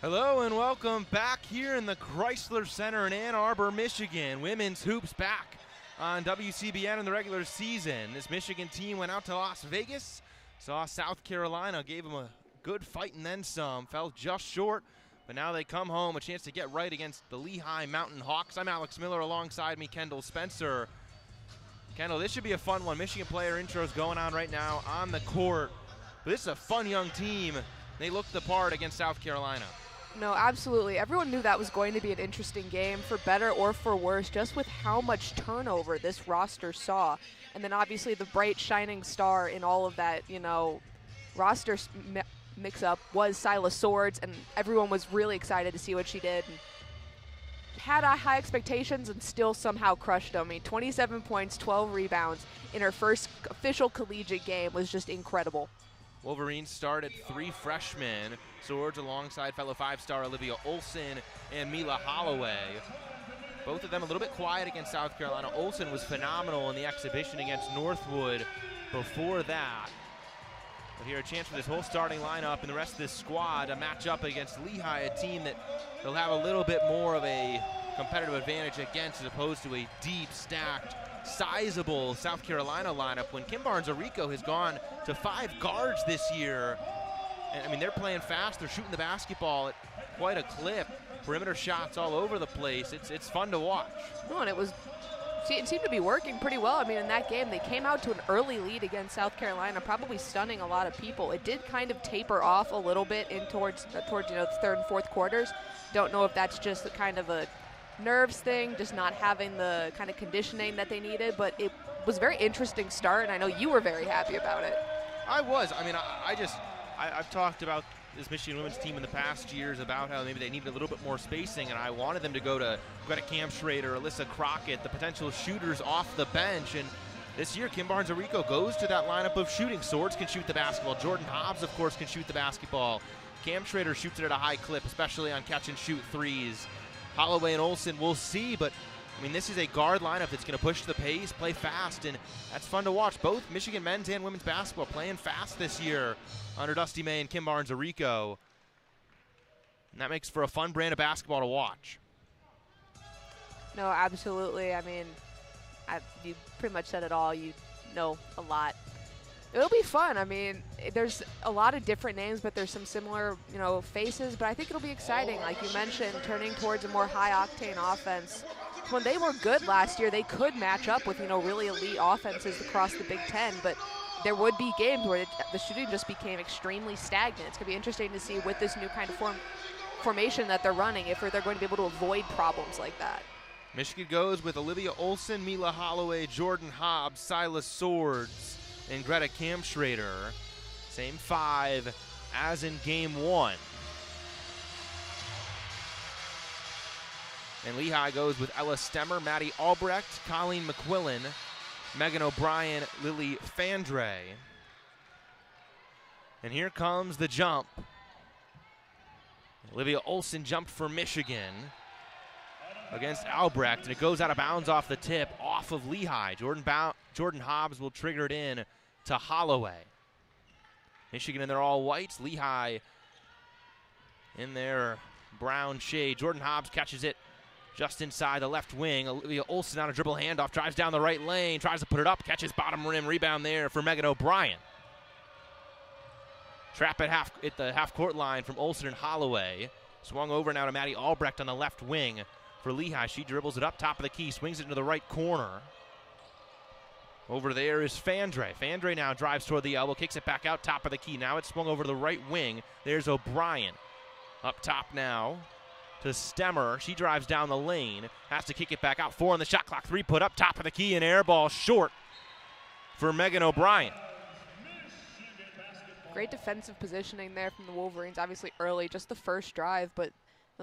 Hello and welcome back here in the Crisler Center in Ann Arbor, Michigan. Women's hoops back on WCBN in the regular season. This Michigan team went out to Las Vegas, saw South Carolina, gave them a good fight and then some, fell just short, but now they come home, a chance to get right against the Lehigh Mountain Hawks. I'm Alex Miller, alongside me Kendall Spencer. Kendall, this should be a fun one. Michigan player intros going on right now on the court, but this is a fun young team. They looked the part against South Carolina. No, absolutely. Everyone knew that was going to be an interesting game, for better or for worse, just with how much turnover this roster saw. And then obviously the bright shining star in all of that, roster mix-up was Silas Swords, and everyone was really excited to see what she did. And had high expectations and still somehow crushed them. 27 points, 12 rebounds in her first official collegiate game was just incredible. Wolverines started 3 freshmen, Swords alongside fellow 5-star Olivia Olson and Mila Holloway. Both of them a little bit quiet against South Carolina. Olson was phenomenal in the exhibition against Northwood before that. But here a chance for this whole starting lineup and the rest of this squad to match up against Lehigh, a team that they'll have a little bit more of a competitive advantage against as opposed to a deep, stacked, sizable South Carolina lineup when Kim Barnes-Arico has gone to 5 guards this year. And they're playing fast, they're shooting the basketball at quite a clip, perimeter shots all over the place. It's fun to watch. Oh, and it seemed to be working pretty well. In that game, they came out to an early lead against South Carolina, probably stunning a lot of people. It did kind of taper off a little bit in towards the third and fourth quarters. Don't know if that's just kind of a nerves thing, just not having the kind of conditioning that they needed, but it was a very interesting start, and I know you were very happy about it. I was. I've talked about this Michigan women's team in the past years about how maybe they needed a little bit more spacing, and I wanted them to go to Greta Kampschrader, Alyssa Crockett, the potential shooters off the bench, and this year Kim Barnes-Arico goes to that lineup of shooting. Swords can shoot the basketball. Jordan Hobbs, of course, can shoot the basketball. Kampschrader shoots it at a high clip, especially on catch-and-shoot threes. Holloway and Olson, we'll see, but this is a guard lineup that's going to push the pace, play fast, and that's fun to watch. Both Michigan men's and women's basketball playing fast this year under Dusty May and Kim Barnes-Arico. And that makes for a fun brand of basketball to watch. No, absolutely. You pretty much said it all. You know a lot. It'll be fun. There's a lot of different names, but there's some similar, faces. But I think it'll be exciting. Like you mentioned, turning towards a more high-octane offense. When they were good last year, they could match up with, really elite offenses across the Big Ten. But there would be games where the shooting just became extremely stagnant. It's going to be interesting to see with this new kind of formation that they're running, if they're going to be able to avoid problems like that. Michigan goes with Olivia Olson, Mila Holloway, Jordan Hobbs, Silas Swords, and Greta Kampschrader. Same 5 as in game 1. And Lehigh goes with Ella Stemmer, Maddie Albrecht, Colleen McQuillan, Megan O'Brien, Lily Fandre. And here comes the jump. Olivia Olson jumped for Michigan against Albrecht, and it goes out of bounds off the tip, off of Lehigh. Jordan Hobbs will trigger it in to Holloway. Michigan in their all whites, Lehigh in their brown shade. Jordan Hobbs catches it just inside the left wing. Olivia Olson on a dribble handoff, drives down the right lane, tries to put it up, catches bottom rim, rebound there for Megan O'Brien. Trap at the half-court line from Olson and Holloway. Swung over now to Maddie Albrecht on the left wing for Lehigh. She dribbles it up top of the key, swings it into the right corner. Over there is Fandre. Fandre now drives toward the elbow, kicks it back out top of the key. Now it's swung over to the right wing. There's O'Brien. Up top now to Stemmer. She drives down the lane, has to kick it back out. 4 on the shot clock. 3 put up top of the key, and air ball short for Megan O'Brien. Great defensive positioning there from the Wolverines, obviously early, just the first drive, but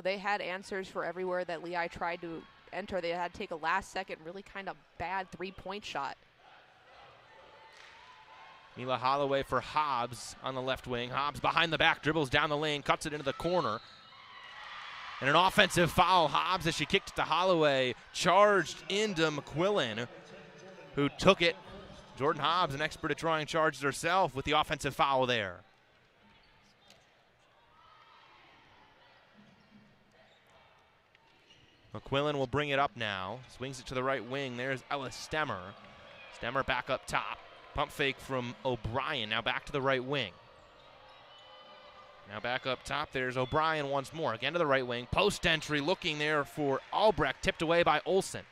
they had answers for everywhere that Lehigh tried to enter. They had to take a last-second, really kind of bad 3-point shot. Mila Holloway for Hobbs on the left wing. Hobbs behind the back, dribbles down the lane, cuts it into the corner. And an offensive foul. Hobbs, as she kicked it to Holloway, charged into McQuillan, who took it. Jordan Hobbs, an expert at drawing charges herself, with the offensive foul there. McQuillan will bring it up now. Swings it to the right wing. There's Ella Stemmer. Stemmer back up top. Pump fake from O'Brien. Now back to the right wing. Now back up top. There's O'Brien once more. Again to the right wing. Post entry looking there for Albrecht. Tipped away by Olsen.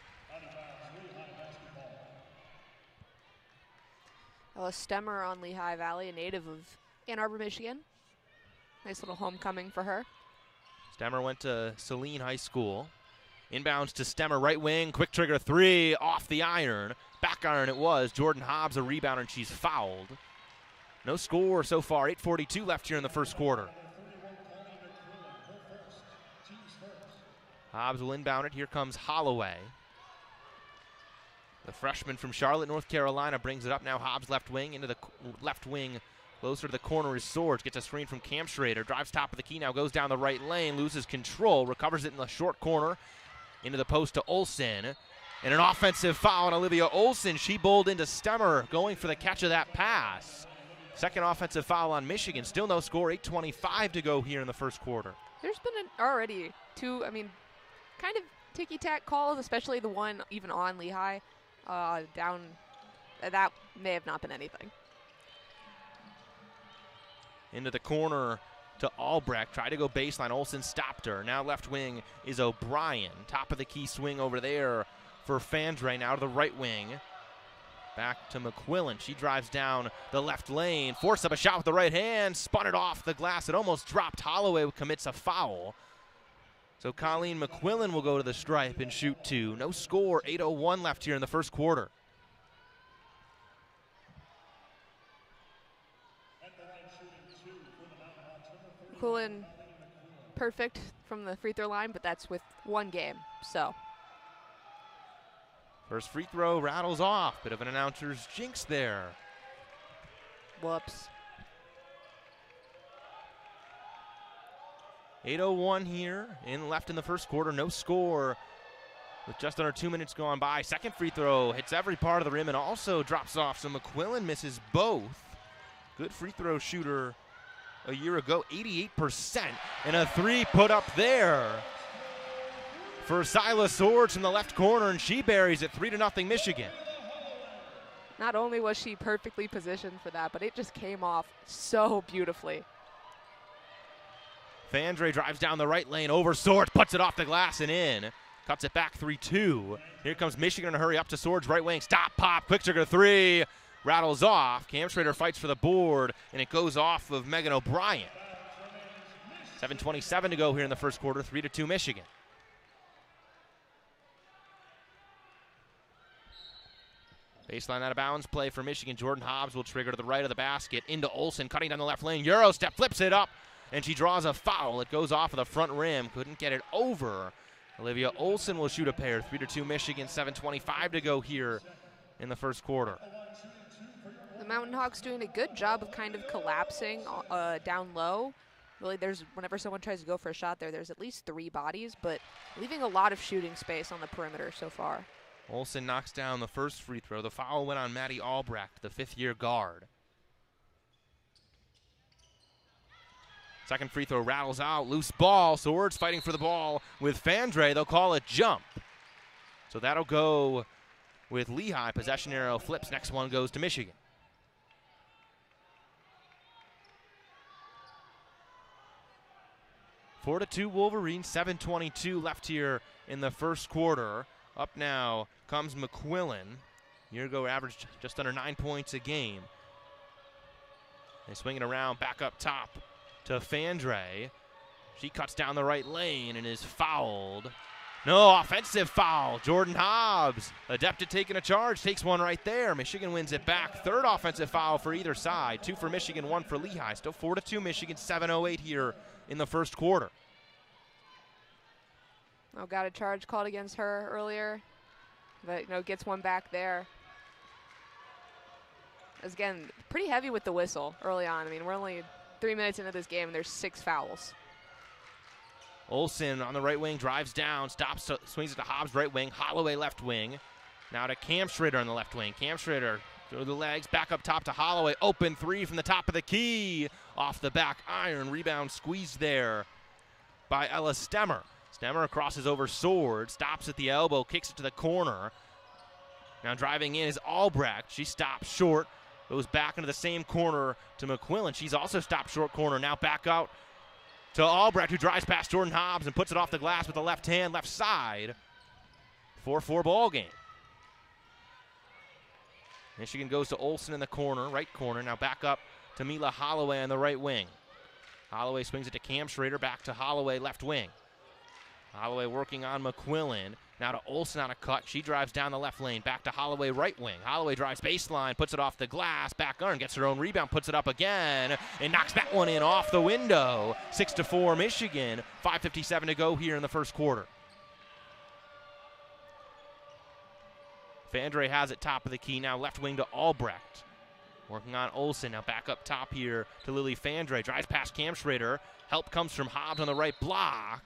Ella Stemmer on Lehigh Valley, a native of Ann Arbor, Michigan. Nice little homecoming for her. Stemmer went to Saline High School. Inbounds to Stemmer, right wing, quick trigger three, off the iron. Back iron it was. Jordan Hobbs a rebound, and she's fouled. No score so far. 8:42 left here in the first quarter. Hobbs will inbound it. Here comes Holloway. The freshman from Charlotte, North Carolina, brings it up now. Hobbs left wing, into the left wing. Closer to the corner is Swords. Gets a screen from Cam Schrader. Drives top of the key now. Goes down the right lane. Loses control. Recovers it in the short corner. Into the post to Olsen. And an offensive foul on Olivia Olsen. She bowled into Stemmer going for the catch of that pass. Second offensive foul on Michigan. Still no score. 8:25 to go here in the first quarter. There's been already two, kind of ticky-tack calls, especially the one even on Lehigh. Down, that may have not been anything. Into the corner to Albrecht. Tried to go baseline. Olsen stopped her. Now left wing is O'Brien. Top of the key swing over there for Fandre. Now to the right wing. Back to McQuillan. She drives down the left lane. Forced up a shot with the right hand. Spun it off the glass. It almost dropped. Holloway commits a foul. So Colleen McQuillan will go to the stripe and shoot two. No score. 8:01 left here in the first quarter. McQuillan perfect from the free throw line, but that's with one game, so. First free throw rattles off. Bit of an announcer's jinx there. Whoops. 8:01 here left in the first quarter. No score with just under 2 minutes gone by. Second free throw hits every part of the rim and also drops off. So McQuillan misses both. Good free throw shooter a year ago, 88%. And a three put up there for Silas Swords from the left corner, and she buries it. 3-0 Michigan. Not only was she perfectly positioned for that, but it just came off so beautifully. Fandre drives down the right lane over Swords, puts it off the glass and in. Cuts it back 3-2. Here comes Michigan in a hurry up to Swords, right wing. Stop, pop, quick trigger three. Rattles off. Cam Schrader fights for the board, and it goes off of Megan O'Brien. 7:27 to go here in the first quarter. 3-2 Michigan. Baseline out of bounds play for Michigan. Jordan Hobbs will trigger to the right of the basket. Into Olsen, cutting down the left lane. Euro step, flips it up, and she draws a foul. It goes off of the front rim. Couldn't get it over. Olivia Olsen will shoot a pair. 3-2 Michigan. 7:25 to go here in the first quarter. The Mountain Hawks doing a good job of kind of collapsing down low. Really, whenever someone tries to go for a shot there's at least three bodies, but leaving a lot of shooting space on the perimeter so far. Olsen knocks down the first free throw. The foul went on Maddie Albrecht, the fifth-year guard. Second free throw rattles out. Loose ball. Swords fighting for the ball with Fandre. They'll call it jump. So that'll go with Lehigh. Possession arrow flips. Next one goes to Michigan. Four to 2 Wolverines. 7:22 left here in the first quarter. Up now comes McQuillan. Year ago averaged just under 9 points a game. They swing it around back up top to Fandre. She cuts down the right lane and is fouled. No, offensive foul. Jordan Hobbs, adept at taking a charge, takes one right there. Michigan wins it back. Third offensive foul for either side. 2 for Michigan, 1 for Lehigh. Still 4-2 Michigan. 7:08 here in the first quarter. Got a charge called against her earlier, but gets one back there. Again, pretty heavy with the whistle early on. We're only 3 minutes into this game and there's 6 fouls. Olsen on the right wing drives down, stops, swings it to Hobbs right wing, Holloway left wing. Now to Cam Schrader on the left wing. Cam Schrader through the legs, back up top to Holloway. Open three from the top of the key. Off the back iron, rebound squeezed there by Ella Stemmer. Stemmer crosses over Sword, stops at the elbow, kicks it to the corner. Now driving in is Albrecht. She stops short, goes back into the same corner to McQuillan. She's also stopped short corner. Now back out to Albrecht, who drives past Jordan Hobbs and puts it off the glass with the left hand, left side. 4-4 ball game. Michigan goes to Olsen in the corner, right corner. Now back up to Mila Holloway on the right wing. Holloway swings it to Cam Schrader, back to Holloway, left wing. Holloway working on McQuillan. Now to Olsen on a cut. She drives down the left lane. Back to Holloway, right wing. Holloway drives baseline, puts it off the glass. Back on, gets her own rebound, puts it up again, and knocks that one in off the window. 6-4 Michigan. 5:57 to go here in the first quarter. Fandre has it top of the key. Now left wing to Albrecht. Working on Olsen. Now back up top here to Lily Fandre. Drives past Cam Schrader. Help comes from Hobbs on the right block.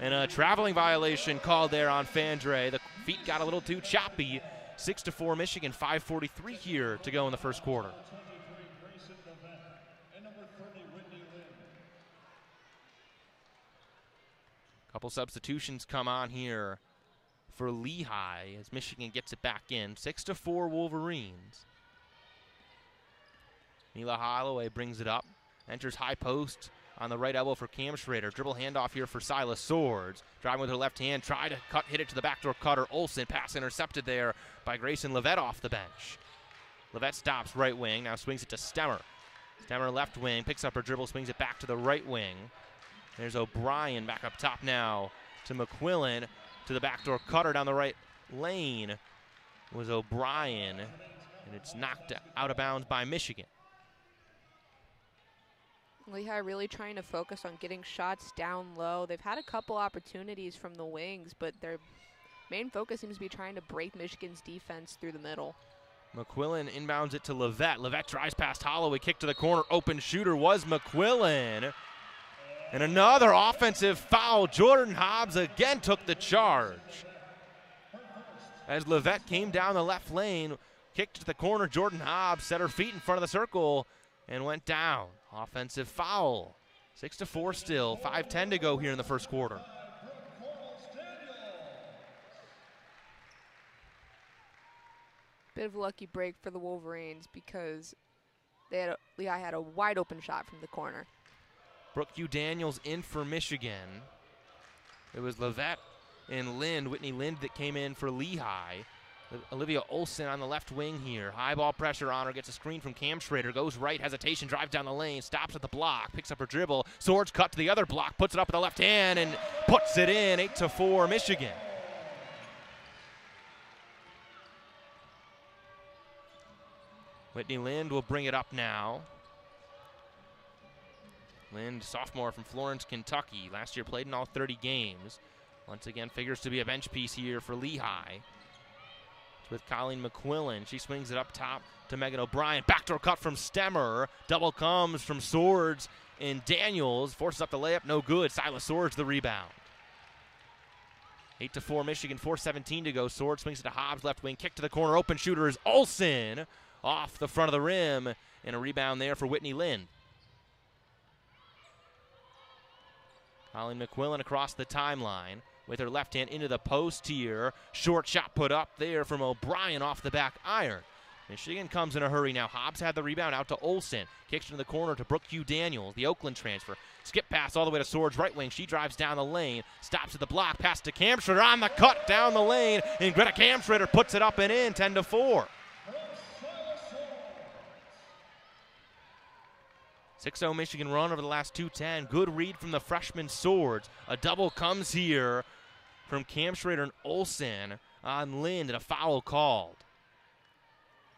And a traveling violation called there on Fandre. The feet got a little too choppy. 6-4 Michigan, 5:43 here to go in the first quarter. Couple substitutions come on here for Lehigh as Michigan gets it back in. 6-4 Wolverines. Mila Holloway brings it up. Enters high post on the right elbow for Cam Schrader. Dribble handoff here for Silas Swords. Driving with her left hand, try to hit it to the backdoor cutter. Olsen, pass intercepted there by Grayson Levet off the bench. Levet stops right wing, now swings it to Stemmer. Stemmer left wing, picks up her dribble, swings it back to the right wing. There's O'Brien back up top now to McQuillan, to the backdoor cutter down the right lane was O'Brien, and it's knocked out of bounds by Michigan. Lehigh really trying to focus on getting shots down low. They've had a couple opportunities from the wings, but their main focus seems to be trying to break Michigan's defense through the middle. McQuillan inbounds it to Levet. Levet drives past Holloway, kick to the corner. Open shooter was McQuillan. And another offensive foul. Jordan Hobbs again took the charge. As Levet came down the left lane, kicked to the corner. Jordan Hobbs set her feet in front of the circle and went down. Offensive foul. 6-4 still. 5:10 to go here in the first quarter. Bit of a lucky break for the Wolverines because Lehigh had a wide open shot from the corner. Brooke Hugh Daniels in for Michigan. It was Levet and Whitney Lind that came in for Lehigh. Olivia Olsen on the left wing here. High ball pressure on her. Gets a screen from Cam Schrader. Goes right. Hesitation. Drives down the lane. Stops at the block. Picks up her dribble. Swords cut to the other block. Puts it up with the left hand and puts it in. 8-4 Michigan. Whitney Lind will bring it up now. Lind, sophomore from Florence, Kentucky. Last year played in all 30 games. Once again, figures to be a bench piece here for Lehigh. With Colleen McQuillan. She swings it up top to Megan O'Brien. Backdoor cut from Stemmer. Double comes from Swords and Daniels. Forces up the layup. No good. Silas Swords the rebound. 8-4 Michigan. 4:17 to go. Swords swings it to Hobbs. Left wing. Kick to the corner. Open shooter is Olsen. Off the front of the rim. And a rebound there for Whitney Lind. Colleen McQuillan across the timeline with her left hand into the post here. Short shot put up there from O'Brien off the back iron. Michigan comes in a hurry now. Hobbs had the rebound out to Olsen. Kicks into the corner to Brooke Hugh Daniels, the Oakland transfer. Skip pass all the way to Swords right wing. She drives down the lane. Stops at the block. Pass to Cam Schrader on the cut down the lane. And Greta Cam Schrader puts it up and in. 10-4. 6-0 Michigan run over the last 2:10. Good read from the freshman Swords. A double comes here from Cam Schrader and Olsen on Lind, and a foul called.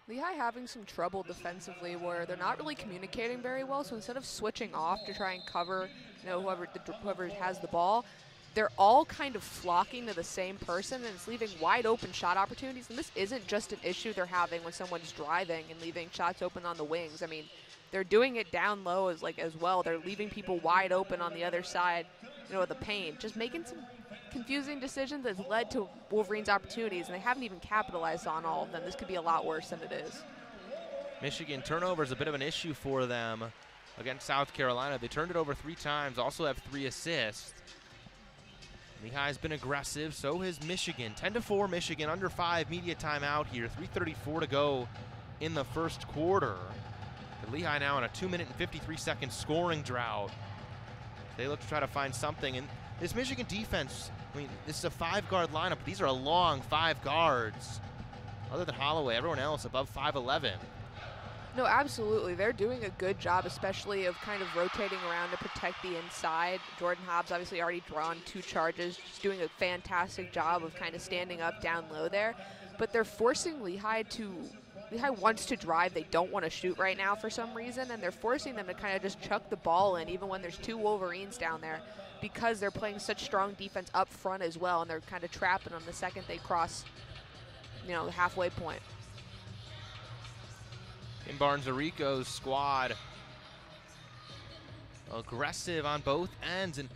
Lehigh having some trouble defensively where they're not really communicating very well, so instead of switching off to try and cover whoever has the ball, they're all kind of flocking to the same person, and it's leaving wide open shot opportunities. And this isn't just an issue they're having when someone's driving and leaving shots open on the wings. I mean, they're doing it down low as well. They're leaving people wide open on the other side, of the paint. Just making some confusing decisions that's led to Wolverines' opportunities, and they haven't even capitalized on all of them. This could be a lot worse than it is. Michigan turnover is a bit of an issue for them against South Carolina. They turned it over 3 times, also have 3 assists. Lehigh's been aggressive, so has Michigan. 10-4 Michigan, under 5 media timeout here. 3:34 to go in the first quarter. But Lehigh now on a 2-minute and 53-second scoring drought. They look to try to find something. And this Michigan defense, I mean, this is a 5-guard lineup. These are a long 5 guards. Other than Holloway, everyone else above 5'11". No, absolutely. They're doing a good job, especially of kind of rotating around to protect the inside. Jordan Hobbs obviously already drawn 2 charges, just doing a fantastic job of kind of standing up down low there. But they're forcing Lehigh wants to drive. They don't want to shoot right now for some reason, and they're forcing them to kind of just chuck the ball in, even when there's 2 Wolverines down there, because they're playing such strong defense up front as well, and they're kind of trapping them the second they cross, the halfway point. In Barnes-Arico's squad, aggressive on both ends. And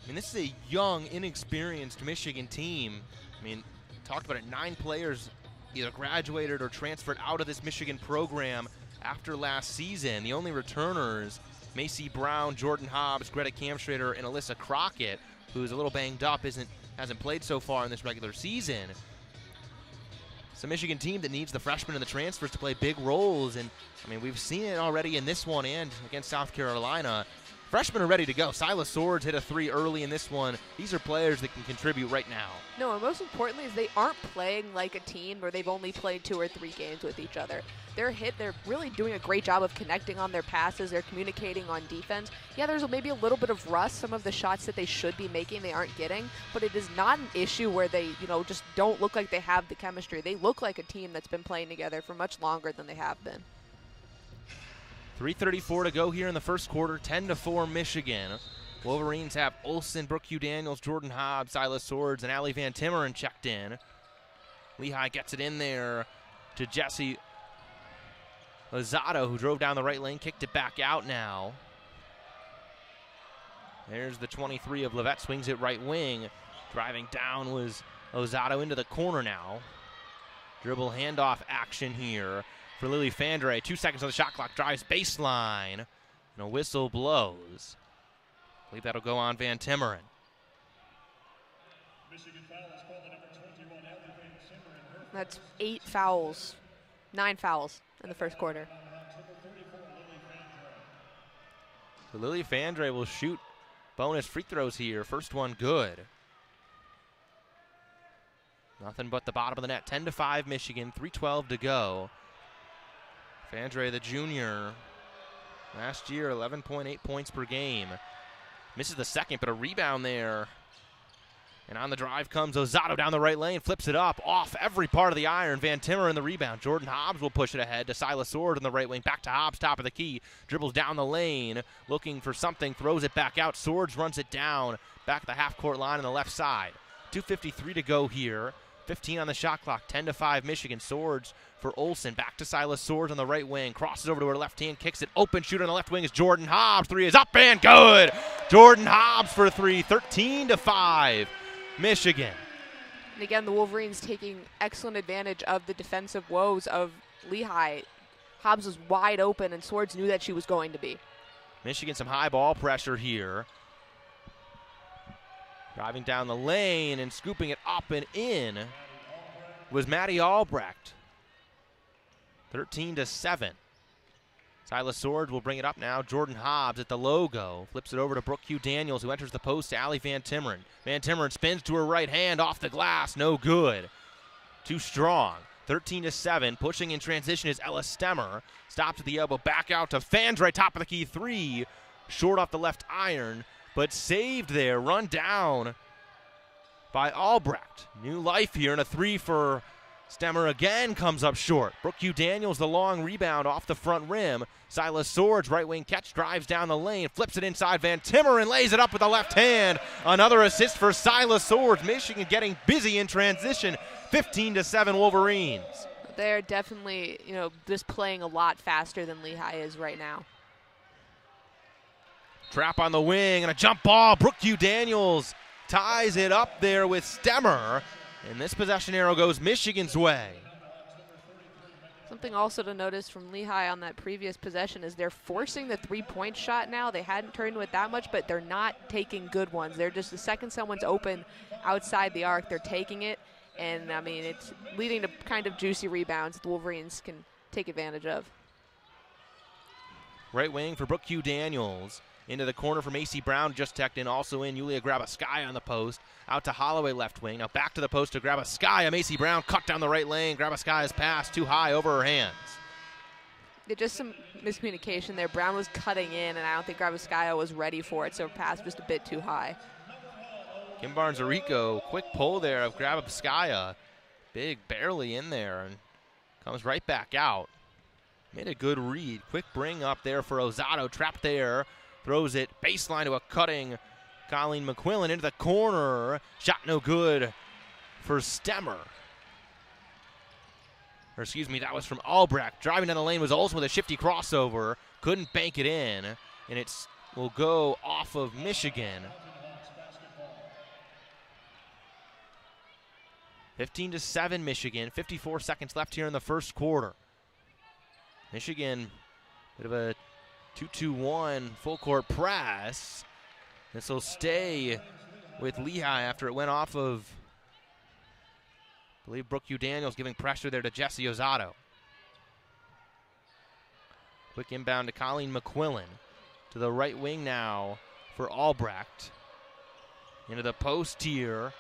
I mean, this is a young, inexperienced Michigan team. I mean, talked about it, 9 players either graduated or transferred out of this Michigan program after last season. The only returners, Macy Brown, Jordan Hobbs, Greta Kamstrader, and Alyssa Crockett, who's a little banged up, hasn't played so far in this regular season. It's a Michigan team that needs the freshmen and the transfers to play big roles, and I mean, we've seen it already in this one and against South Carolina. Freshmen are ready to go. Silas Swords hit a 3 early in this one. These are players that can contribute right now. No, and most importantly is they aren't playing like a team where they've only played 2 or 3 games with each other. They're really doing a great job of connecting on their passes. They're communicating on defense. Yeah, there's maybe a little bit of rust. Some of the shots that they should be making, they aren't getting. But it is not an issue where they, just don't look like they have the chemistry. They look like a team that's been playing together for much longer than they have been. 3:34 to go here in the first quarter. 10-4 Michigan. Wolverines have Olsen, Brooke Hugh Daniels, Jordan Hobbs, Silas Swords, and Allie Van Timmeren checked in. Lehigh gets it in there to Jesse Lozado, who drove down the right lane, kicked it back out now. There's the 23 of Levet, swings it right wing. Driving down was Lozado into the corner now. Dribble handoff action here for Lily Fandre. 2 seconds on the shot clock, drives baseline, and a whistle blows. I believe that'll go on Van Timmeren. That's 8 fouls, 9 fouls in the first quarter. So Lily Fandre will shoot bonus free throws here. First one good. Nothing but the bottom of the net. 10-5 Michigan, 3:12 to go. Fandre, the junior, last year 11.8 points per game. Misses the second, but a rebound there. And on the drive comes Lozado down the right lane, flips it up, off every part of the iron. Van Timmeren in the rebound. Jordan Hobbs will push it ahead to Silas Sword in the right wing. Back to Hobbs, top of the key. Dribbles down the lane, looking for something, throws it back out. Swords runs it down, back to the half-court line on the left side. 2:53 to go here. 15 on the shot clock, 10-5 Michigan. Swords for Olsen, back to Silas Swords on the right wing, crosses over to her left hand, kicks it, open shooter on the left wing is Jordan Hobbs. 3 is up and good. Jordan Hobbs for 3, 13-5 Michigan. And again, the Wolverines taking excellent advantage of the defensive woes of Lehigh. Hobbs was wide open, and Swords knew that she was going to be. Michigan some high ball pressure here. Driving down the lane and scooping it up and in was Maddie Albrecht. 13-7. Silas Swords will bring it up now. Jordan Hobbs at the logo. Flips it over to Brooke Hugh Daniels, who enters the post to Allie Van Timmeren. Van Timmeren spins to her right hand, off the glass. No good. Too strong. 13-7. Pushing in transition is Ella Stemmer. Stops at the elbow. Back out to Fandre. Top of the key 3. Short off the left iron, but saved there. Run down by Albrecht. New life here, and a 3 for Stemmer again comes up short. Brooke Hugh Daniels, the long rebound off the front rim. Silas Swords, right wing catch, drives down the lane, flips it inside. Van Timmeren lays it up with the left hand. Another assist for Silas Swords. Michigan getting busy in transition. 15-7 Wolverines. They're definitely, just playing a lot faster than Lehigh is right now. Trap on the wing and a jump ball. Brooke Hugh Daniels ties it up there with Stemmer. And this possession arrow goes Michigan's way. Something also to notice from Lehigh on that previous possession is they're forcing the three-point shot now. They hadn't turned to it that much, but they're not taking good ones. They're just, the second someone's open outside the arc, they're taking it. And, I mean, it's leading to kind of juicy rebounds that the Wolverines can take advantage of. Right wing for Brooke Hugh Daniels. Into the corner for Macy Brown, just tucked in. Also in, Yulia Grabaskaya on the post. Out to Holloway, left wing. Now back to the post to Grabaskaya. Macy Brown cut down the right lane. Grabaskaya's pass too high over her hands. Just some miscommunication there. Brown was cutting in, and I don't think Grabaskaya was ready for it, so her pass just a bit too high. Kim Barnes-Arico, quick pull there of Grabaskaya. Big, barely in there, and comes right back out. Made a good read. Quick bring up there for Osato. Trapped there. Throws it baseline to a cutting Colleen McQuillan into the corner. Shot no good for Stemmer. Or excuse me, that was from Albrecht. Driving down the lane was Olsen with a shifty crossover. Couldn't bank it in. And it will go off of Michigan. 15-7 Michigan. 54 seconds left here in the first quarter. Michigan, bit of a 2-2-1 full court press. This will stay with Lehigh after it went off of, I believe, Brooke Hugh Daniels, giving pressure there to Jessie Osato. Quick inbound to Colleen McQuillan. To the right wing now for Albrecht. Into the post here.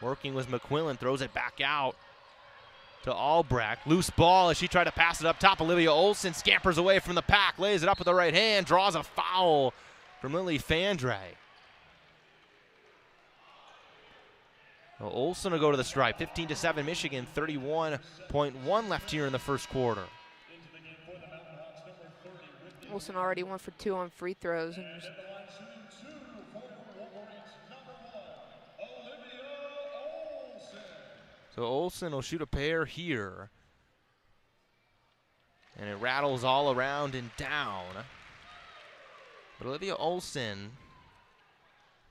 Working with McQuillan, throws it back out to Albrecht. Loose ball as she tried to pass it up top. Olivia Olsen scampers away from the pack, lays it up with the right hand, draws a foul from Lily Fandre. Well, Olsen will go to the stripe. 15-7 Michigan, 31.1 left here in the first quarter. Olsen already 1 for 2 on free throws. And so Olsen will shoot a pair here. And it rattles all around and down. But Olivia Olsen,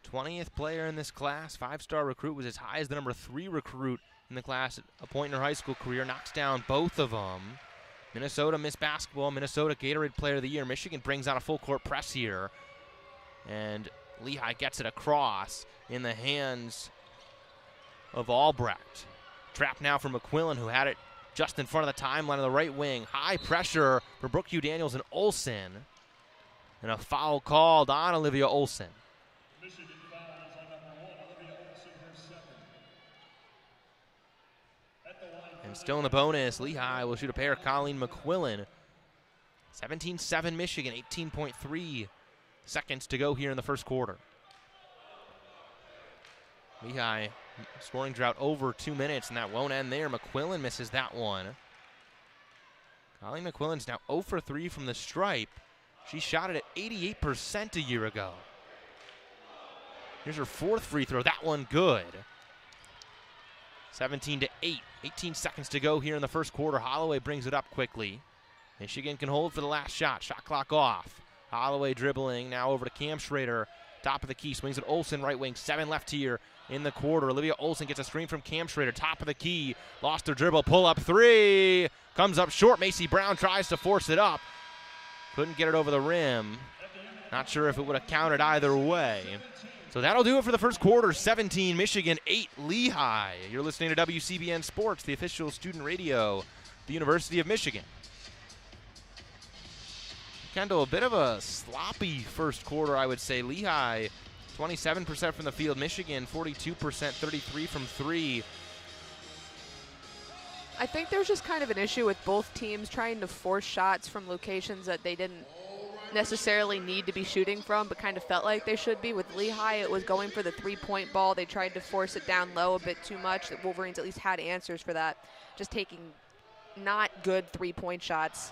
20th player in this class, 5-star recruit, was as high as the number 3 recruit in the class at a point in her high school career, knocks down both of them. Minnesota Miss Basketball, Minnesota Gatorade Player of the Year. Michigan brings out a full court press here. And Lehigh gets it across in the hands of Albrecht. Trap now for McQuillan, who had it just in front of the timeline of the right wing. High pressure for Brooke Hugh Daniels and Olsen. And a foul called on Olivia Olsen. And still in the bonus, Lehigh will shoot a pair. Colleen McQuillan. 17-7 Michigan, 18.3 seconds to go here in the first quarter. Lehigh scoring drought over 2 minutes, and that won't end there. McQuillan misses that one. Colleen McQuillan's now 0 for 3 from the stripe. She shot it at 88% a year ago. Here's her 4th free throw. That one good. 17-8. 18 seconds to go here in the first quarter. Holloway brings it up quickly. Michigan can hold for the last shot. Shot clock off. Holloway dribbling now over to Cam Schrader. Top of the key. Swings at Olsen, right wing. 7 left here in the quarter. Olivia Olsen gets a screen from Cam Schrader. Top of the key. Lost her dribble. Pull up 3. Comes up short. Macy Brown tries to force it up. Couldn't get it over the rim. Not sure if it would have counted either way. So that'll do it for the first quarter. 17 Michigan, 8 Lehigh. You're listening to WCBN Sports, the official student radio of the University of Michigan. Kendall, a bit of a sloppy first quarter, I would say. Lehigh, 27% from the field. Michigan, 42%, 33 from 3. I think there's just kind of an issue with both teams trying to force shots from locations that they didn't necessarily need to be shooting from, but kind of felt like they should be. With Lehigh, it was going for the three-point ball. They tried to force it down low a bit too much. The Wolverines at least had answers for that, just taking not good three-point shots.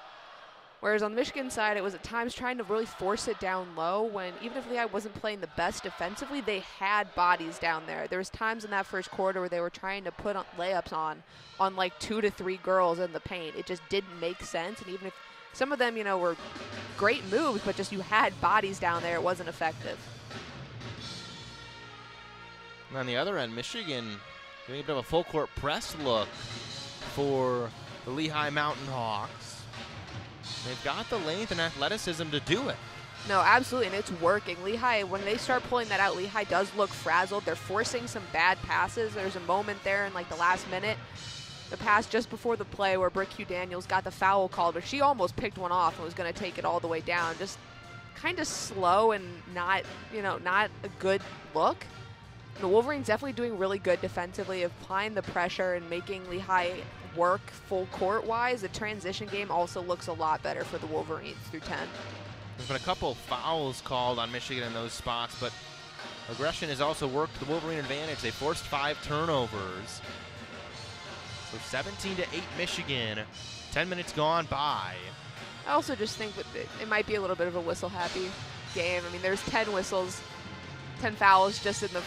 Whereas on the Michigan side, it was at times trying to really force it down low when even if Lehigh wasn't playing the best defensively, they had bodies down there. There was times in that first quarter where they were trying to put layups on like 2 to 3 girls in the paint. It just didn't make sense. And even if some of them, you know, were great moves, but just you had bodies down there, it wasn't effective. And on the other end, Michigan giving a bit of a full court press look for the Lehigh Mountain Hawks. They've got the length and athleticism to do it. No, absolutely, and it's working. Lehigh, when they start pulling that out, Lehigh does look frazzled. They're forcing some bad passes. There's a moment there in like the last minute, the pass just before the play where Keale Daniels got the foul called, but she almost picked one off and was going to take it all the way down. Just kind of slow and not, not a good look. The Wolverines definitely doing really good defensively, applying the pressure and making Lehigh work full court-wise. The transition game also looks a lot better for the Wolverines through 10. There's been a couple fouls called on Michigan in those spots, but aggression has also worked the Wolverine advantage. They forced 5 turnovers. So 17-8 Michigan. 10 minutes gone by. I also just think that it might be a little bit of a whistle-happy game. I mean, there's 10 whistles, 10 fouls just in the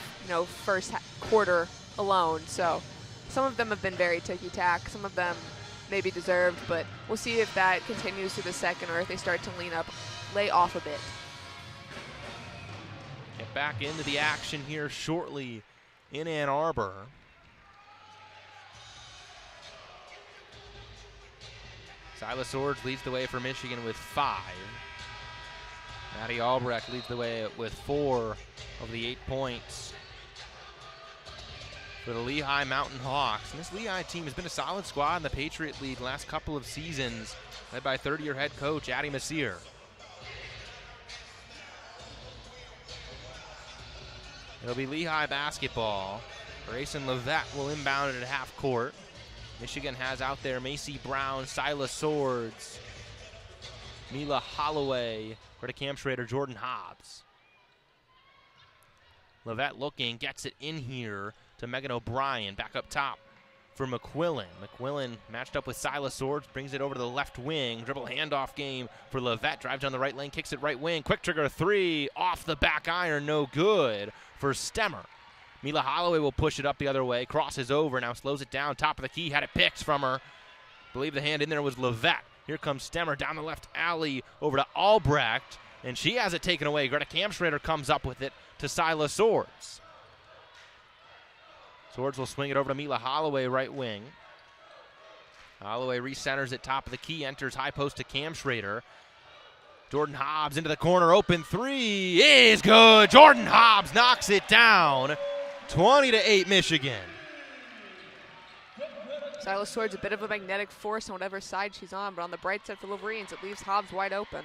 first quarter alone. So some of them have been very ticky-tack. Some of them maybe deserved, but we'll see if that continues to the second or if they start to lay off a bit. Get back into the action here shortly in Ann Arbor. Silas Swords leads the way for Michigan with 5. Maddie Albrecht leads the way with 4 of the 8 points for the Lehigh Mountain Hawks. And this Lehigh team has been a solid squad in the Patriot League the last couple of seasons, led by third-year head coach Addie Messier. It'll be Lehigh basketball. Grayson Levette will inbound it at half court. Michigan has out there Macy Brown, Silas Swords, Mila Holloway, Greta Kamschrader, Jordan Hobbs. Levette looking, gets it in here to Megan O'Brien. Back up top for McQuillan. McQuillan matched up with Silas Swords, brings it over to the left wing. Dribble handoff game for Levette. Drives down the right lane, kicks it right wing. Quick trigger 3, off the back iron, no good for Stemmer. Mila Holloway will push it up the other way, crosses over, now slows it down, top of the key, had it picked from her. I believe the hand in there was Levette. Here comes Stemmer down the left alley over to Albrecht, and she has it taken away. Greta Kamschrader comes up with it to Silas Swords. Swords will swing it over to Mila Holloway, right wing. Holloway recenters it top of the key, enters high post to Kamschrader. Jordan Hobbs into the corner, open 3 is good. Jordan Hobbs knocks it down. 20-8 Michigan. Silas Swords a bit of a magnetic force on whatever side she's on, but on the bright side for the Wolverines, it leaves Hobbs wide open.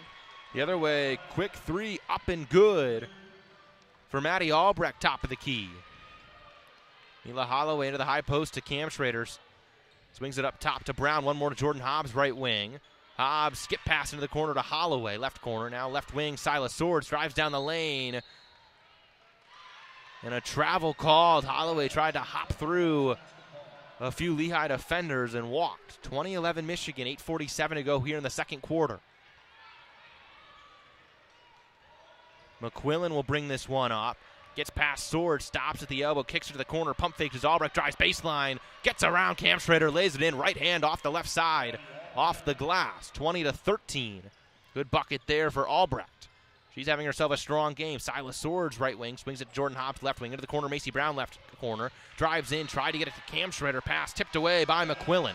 The other way, quick 3 up and good for Maddie Albrecht, top of the key. Mila Holloway into the high post to Kamschrader. Swings it up top to Brown. One more to Jordan Hobbs, right wing. Hobbs skip pass into the corner to Holloway, left corner. Now left wing, Silas Swords drives down the lane. And a travel called. Holloway tried to hop through a few Lehigh defenders and walked. 20-11 Michigan, 8:47 to go here in the second quarter. McQuillan will bring this one up. Gets past Swords, stops at the elbow, kicks it to the corner, pump fakes as Albrecht drives baseline, gets around Kamschrader, lays it in, right hand off the left side, off the glass, 20-13. Good bucket there for Albrecht. She's having herself a strong game. Silas Swords, right wing, swings it to Jordan Hobbs, left wing, into the corner, Macy Brown, left corner, drives in, tried to get it to Kamschrader, pass tipped away by McQuillan.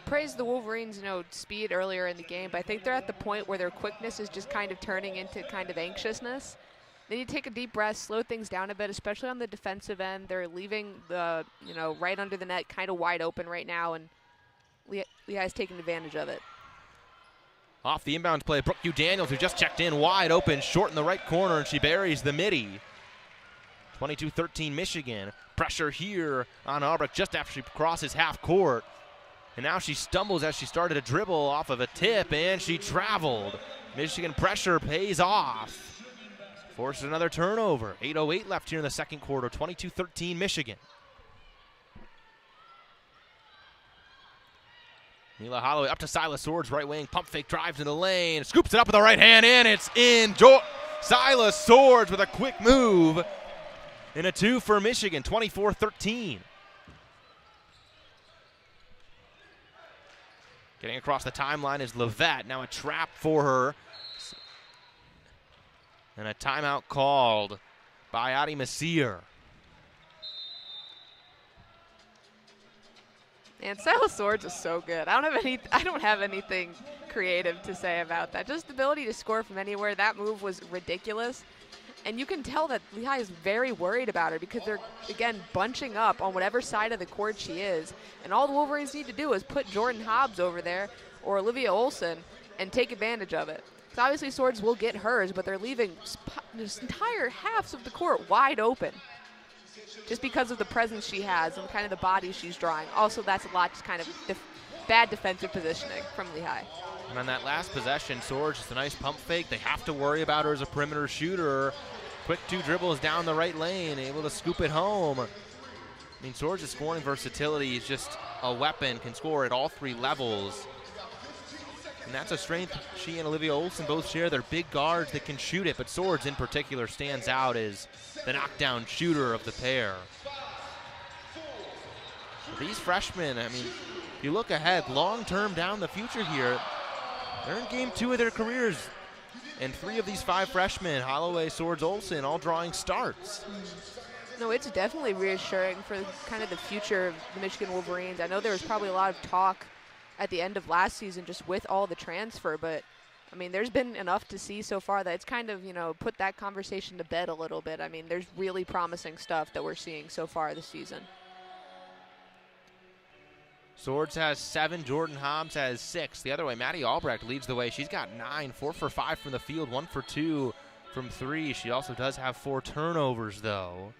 Praise the Wolverines, speed earlier in the game, but I think they're at the point where their quickness is just kind of turning into kind of anxiousness. They need to take a deep breath, slow things down a bit, especially on the defensive end. They're leaving the, right under the net kind of wide open right now, and Lehigh's taking advantage of it. Off the inbound play, Keale Daniels, who just checked in wide open, short in the right corner, and she buries the midi. 22-13 Michigan. Pressure here on Arbor just after she crosses half court. And now she stumbles as she started to dribble off of a tip, and she traveled. Michigan pressure pays off. Forces another turnover. 8:08 left here in the second quarter. 22-13 Michigan. Mila Holloway up to Silas Swords, right wing. Pump fake, drives in the lane. Scoops it up with the right hand, and it's in. Silas Swords with a quick move. And a 2 for Michigan. 24-13. Getting across the timeline is Levette. Now a trap for her. And a timeout called by Addie Messier. And Silas Swords is so good. I don't have anything creative to say about that. Just the ability to score from anywhere. That move was ridiculous. And you can tell that Lehigh is very worried about her because they're, again, bunching up on whatever side of the court she is. And all the Wolverines need to do is put Jordan Hobbs over there or Olivia Olson and take advantage of it. So obviously Swords will get hers, but they're leaving this entire halves of the court wide open just because of the presence she has and kind of the body she's drawing. Also, that's a lot just kind of bad defensive positioning from Lehigh. And on that last possession, Swords, just a nice pump fake. They have to worry about her as a perimeter shooter. Quick 2 dribbles down the right lane, able to scoop it home. I mean, Swords' scoring versatility is just a weapon, can score at all 3 levels. And that's a strength she and Olivia Olson both share. They're big guards that can shoot it, but Swords in particular stands out as the knockdown shooter of the pair. These freshmen, I mean, if you look ahead, long-term down the future here, they're in game 2 of their careers. And 3 of these 5 freshmen, Holloway, Swords, Olson, all drawing starts. No, it's definitely reassuring for kind of the future of the Michigan Wolverines. I know there was probably a lot of talk at the end of last season just with all the transfer, but I mean, there's been enough to see so far that it's kind of, you know, put that conversation to bed a little bit. I mean, there's really promising stuff that we're seeing so far this season. Swords has 7, Jordan Hobbs has 6. The other way, Maddie Albrecht leads the way. She's got 9, 4 for 5 from the field, 1 for 2 from 3. She also does have 4 turnovers, though.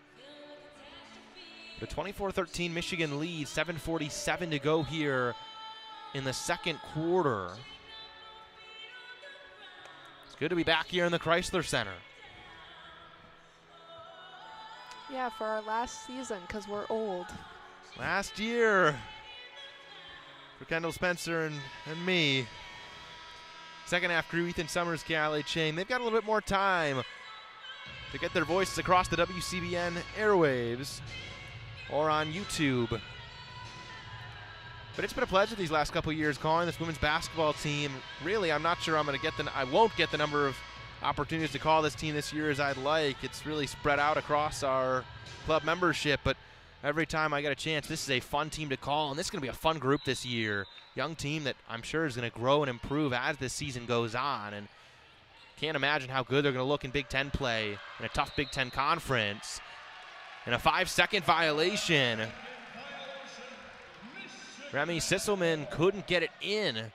The 24-13 Michigan lead, 7:47 to go here in the second quarter. It's good to be back here in the Crisler Center. Yeah, for our last season, because we're old. Last year for Kendall, Spencer, and me. Second half crew, Ethan Sommers, Chang. They've got a little bit more time to get their voices across the WCBN airwaves or on YouTube. But it's been a pleasure these last couple years calling this women's basketball team. Really, I'm not sure I won't get the number of opportunities to call this team this year as I'd like. It's really spread out across our club membership, but every time I get a chance, this is a fun team to call, and this is going to be a fun group this year. Young team that I'm sure is going to grow and improve as this season goes on, and can't imagine how good they're going to look in Big Ten play in a tough Big Ten conference. And a 5-second violation. Remy Sisselman couldn't get it in.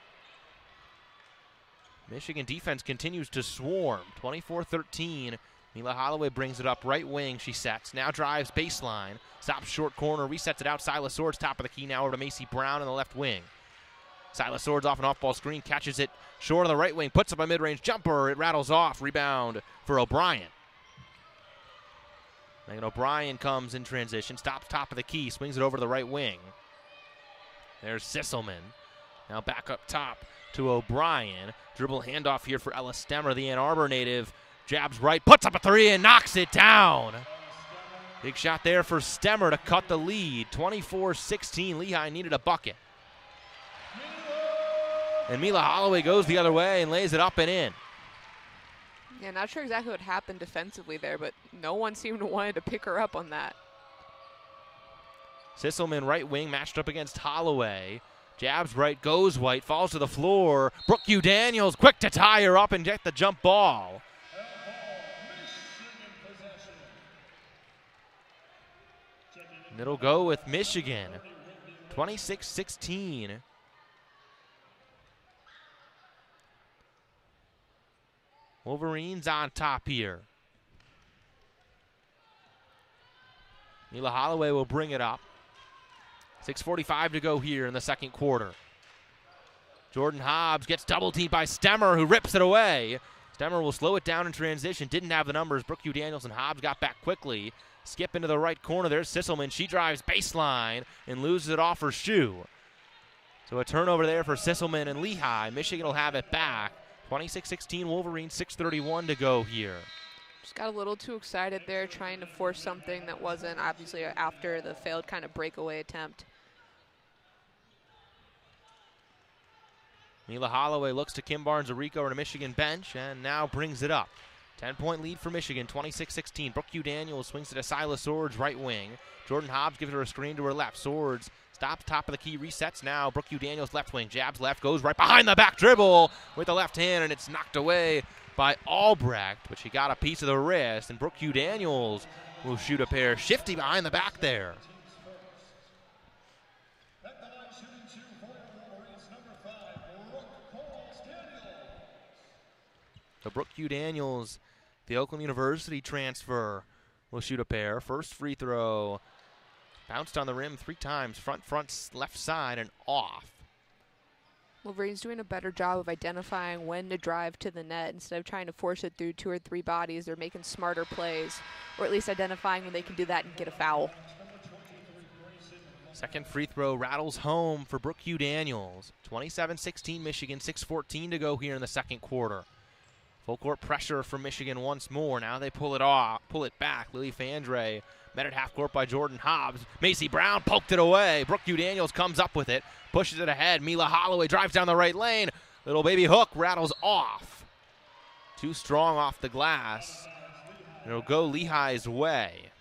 Michigan defense continues to swarm. 24-13. Mila Holloway brings it up right wing. She sets. Now drives baseline. Stops short corner. Resets it out. Silas Swords top of the key now over to Macy Brown in the left wing. Silas Swords off an off-ball screen. Catches it short on the right wing. Puts up a mid-range jumper. It rattles off. Rebound for O'Brien. Megan O'Brien comes in transition. Stops top of the key. Swings it over to the right wing. There's Sisselman. Now back up top to O'Brien. Dribble handoff here for Ella Stemmer, the Ann Arbor native. Jabs right, puts up a 3 and knocks it down. Big shot there for Stemmer to cut the lead. 24-16, Lehigh needed a bucket. And Mila Holloway goes the other way and lays it up and in. Yeah, not sure exactly what happened defensively there, but no one seemed to want to pick her up on that. Sisselman right wing matched up against Holloway. Jabs right, goes white, falls to the floor. Brooke Hugh Daniels quick to tie her up and get the jump ball. And it'll go with Michigan. 26-16. Wolverines on top here. Mila Holloway will bring it up. 6:45 to go here in the second quarter. Jordan Hobbs gets double teamed by Stemmer, who rips it away. Stemmer will slow it down in transition. Didn't have the numbers. Brooke Hugh Daniels and Hobbs got back quickly. Skip into the right corner. There's Sisselman. She drives baseline and loses it off her shoe. So a turnover there for Sisselman and Lehigh. Michigan will have it back. 26-16 Wolverines, 6:31 to go here. Just got a little too excited there trying to force something that wasn't, obviously, after the failed kind of breakaway attempt. Mila Holloway looks to Kim Barnes-Arico or to Michigan bench and now brings it up. 10-point lead for Michigan, 26-16. Brooke Hugh Daniels swings it to Silas Swords, right wing. Jordan Hobbs gives her a screen to her left. Swords stops, top of the key, resets now. Brooke Hugh Daniels, left wing, jabs left, goes right behind the back dribble with the left hand, and it's knocked away by Albrecht, but she got a piece of the wrist, and Brooke Hugh Daniels will shoot a pair. Shifty behind the back there. So Brooke Hugh Daniels, the Oakland University transfer, will shoot a pair. First free throw, bounced on the rim 3 times, front, left side, and off. Wolverines doing a better job of identifying when to drive to the net instead of trying to force it through 2 or 3 bodies. They're making smarter plays, or at least identifying when they can do that and get a foul. Second free throw rattles home for Brooke Hugh Daniels. 27-16 Michigan, 6:14 to go here in the second quarter. Full court pressure from Michigan once more. Now they pull it back. Lily Fandre met at half court by Jordan Hobbs. Macy Brown poked it away. Brooke Hugh Daniels comes up with it, pushes it ahead. Mila Holloway drives down the right lane. Little baby hook rattles off. Too strong off the glass. It'll go Lehigh's way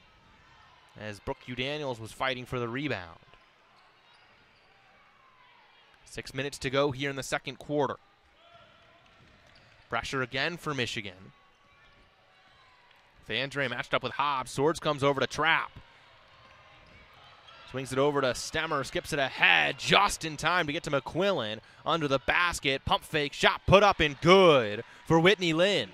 as Brooke Hugh Daniels was fighting for the rebound. 6 minutes to go here in the second quarter. Pressure again for Michigan. Fandre matched up with Hobbs. Swords comes over to trap. Swings it over to Stemmer, skips it ahead just in time to get to McQuillan. Under the basket, pump fake, shot put up and good for Whitney Lind.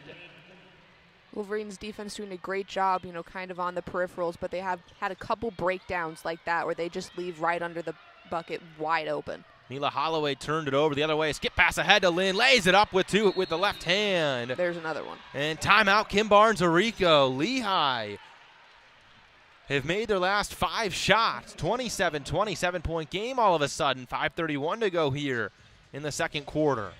Wolverines defense doing a great job, kind of on the peripherals, but they have had a couple breakdowns like that where they just leave right under the bucket wide open. Mila Holloway turned it over the other way. Skip pass ahead to Lynn. Lays it up with the left hand. There's another one. And timeout, Kim Barnes-Arico. Lehigh have made their last 5 shots. 27-20, 7-point game all of a sudden. 5:31 to go here in the second quarter.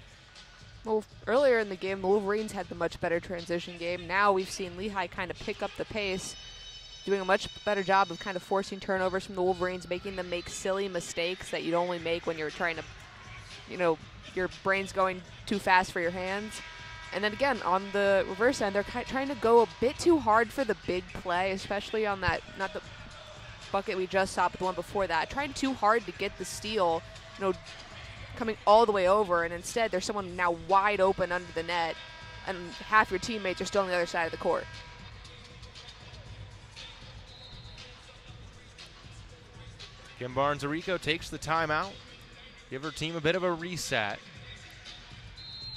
Well, earlier in the game, the Wolverines had the much better transition game. Now we've seen Lehigh kind of pick up the pace, doing a much better job of kind of forcing turnovers from the Wolverines, making them make silly mistakes that you'd only make when you're trying to, your brain's going too fast for your hands. And then again, on the reverse end, they're trying to go a bit too hard for the big play, especially on that, not the bucket we just saw, but the one before that. Trying too hard to get the steal, coming all the way over, and instead there's someone now wide open under the net, and half your teammates are still on the other side of the court. Kim Barnes-Arico takes the timeout. Give her team a bit of a reset.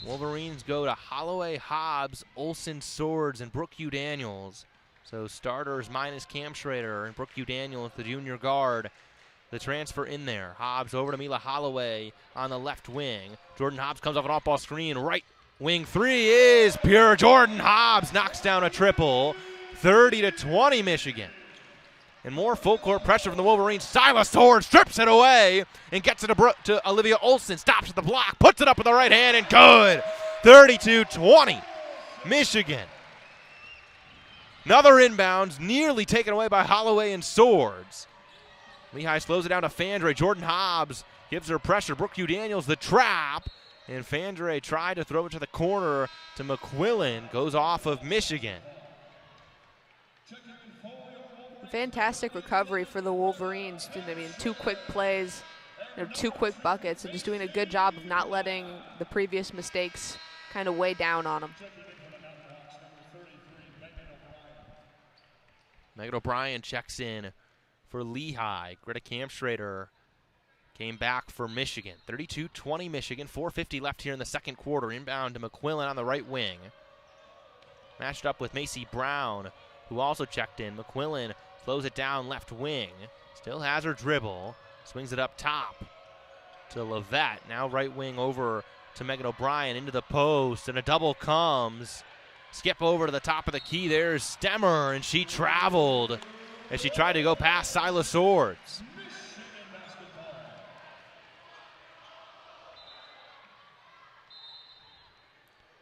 Wolverines go to Holloway, Hobbs, Olsen, Swords, and Brooke Hugh Daniels. So starters minus Cam Schrader and Brooke Hugh Daniels, the junior guard. The transfer in there. Hobbs over to Mila Holloway on the left wing. Jordan Hobbs comes off an off-ball screen. Right wing three is pure. Jordan Hobbs knocks down a triple. 30-20 Michigan. And more full court pressure from the Wolverines. Silas Swords strips it away and gets it to Olivia Olsen. Stops at the block, puts it up with the right hand, and good. 32-20, Michigan. Another inbounds, nearly taken away by Holloway and Swords. Lehigh slows it down to Fandre. Jordan Hobbs gives her pressure. Brooke Hugh Daniels the trap. And Fandre tried to throw it to the corner to McQuillan. Goes off of Michigan. Fantastic recovery for the Wolverines. 2 quick plays, 2 quick buckets, and just doing a good job of not letting the previous mistakes kind of weigh down on them. Megan O'Brien checks in for Lehigh. Greta Kampschrader came back for Michigan. 32-20 Michigan, 4:50 left here in the second quarter. Inbound to McQuillan on the right wing. Matched up with Macy Brown, who also checked in. McQuillan slows it down left wing. Still has her dribble. Swings it up top to Levette. Now right wing over to Megan O'Brien into the post. And a double comes. Skip over to the top of the key. There's Stemmer, and she traveled as she tried to go past Silas Swords.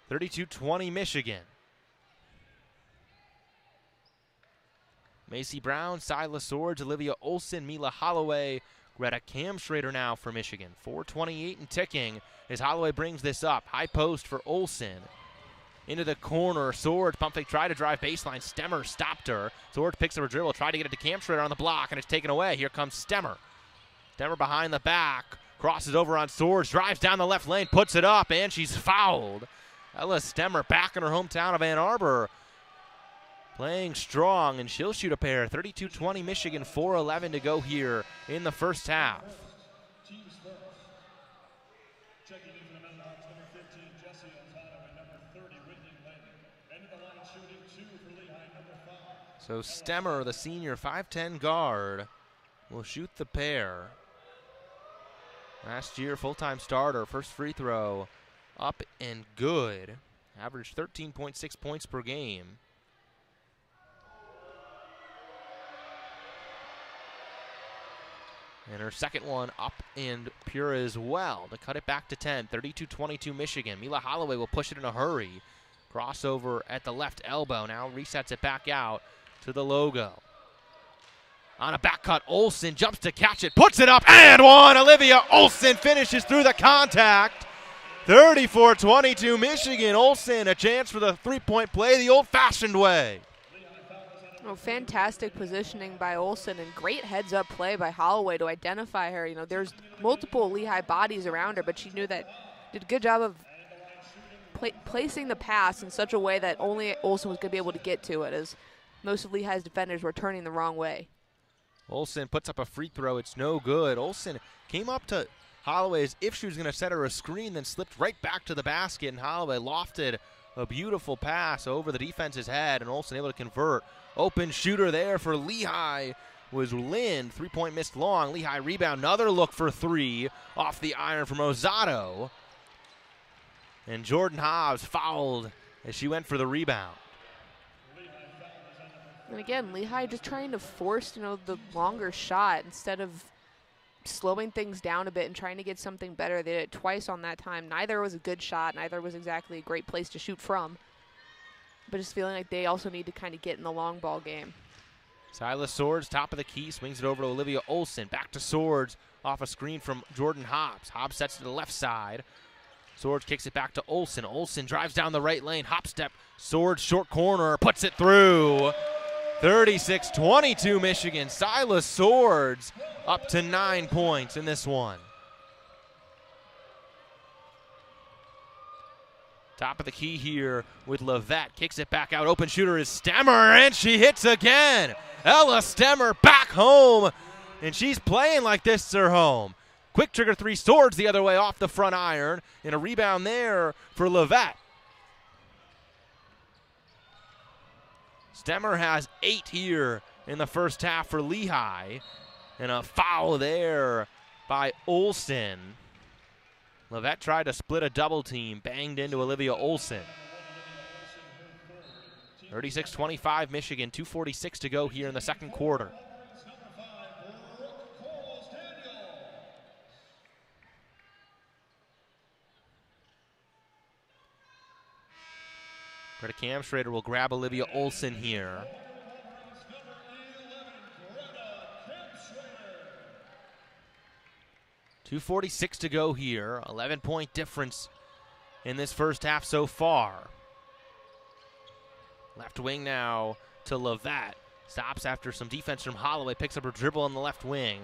(32-20) Michigan. Macy Brown, Silas Swords, Olivia Olsen, Mila Holloway, Greta Kampschrader now for Michigan. 4:28 and ticking as Holloway brings this up. High post for Olsen. into the corner. Swords, pump fake, tried to drive baseline. Stemmer stopped her. Swords picks up her dribble, tried to get it to Camstrader on the block, and it's taken away. Here comes Stemmer. Stemmer behind the back, crosses over on Swords, drives down the left lane, puts it up, and she's fouled. Ella Stemmer back in her hometown of Ann Arbor, playing strong, and she'll shoot a pair. 32-20 Michigan, 4:11 to go here in the first half. So Stemmer, the senior 5'10 guard, will shoot the pair. Last year, full-time starter, first free throw up and good. Averaged 13.6 points per game. And her second one up and pure as well to cut it back to 10. 32-22 Michigan. Mila Holloway will push it in a hurry. Crossover at the left elbow. Now resets it back out to the logo. On a back cut, Olsen jumps to catch it, puts it up, and one! Olivia Olsen finishes through the contact. 34-22 Michigan. Olsen, a chance for the three-point play the old-fashioned way. Oh, fantastic positioning by Olsen and great heads-up play by Holloway to identify her. You know, there's multiple Lehigh bodies around her, but she knew that, did a good job of placing the pass in such a way that only Olsen was going to be able to get to it, as most of Lehigh's defenders were turning the wrong way. Olsen puts up a free throw. It's no good. Olsen came up to Holloway as if she was going to set her a screen, then slipped right back to the basket, and Holloway lofted a beautiful pass over the defense's head, and Olsen able to convert. Open shooter there for Lehigh was Lind. Three-point missed long. Lehigh rebound. Another look for three off the iron from Ozato. And Jordan Hobbs fouled as she went for the rebound. And again, Lehigh just trying to force, the longer shot instead of slowing things down a bit and trying to get something better. They did it twice on that time. Neither was a good shot. Neither was exactly a great place to shoot from. But just feeling like they also need to kind of get in the long ball game. Silas Swords, top of the key, swings it over to Olivia Olsen. Back to Swords off a screen from Jordan Hobbs. Hobbs sets to the left side. Swords kicks it back to Olsen. Olsen drives down the right lane. Hop step. Swords short corner. Puts it through. 36-22 Michigan. Silas Swords up to 9 points in this one. Top of the key here with Levette. Kicks it back out. Open shooter is Stemmer, and she hits again. Ella Stemmer back home, and she's playing like this is her home. Quick trigger three. Swords the other way off the front iron, and a rebound there for Levette. Stemmer has 8 here in the first half for Lehigh, and a foul there by Olsen. Levette tried to split a double team, banged into Olivia Olsen. 36-25 Michigan, 2:46 to go here in the second quarter. Greta Camstrader will grab Olivia Olsen here. .246 to go here. 11-point difference in this first half so far. Left wing now to Levette. Stops after some defense from Holloway. Picks up her dribble on the left wing.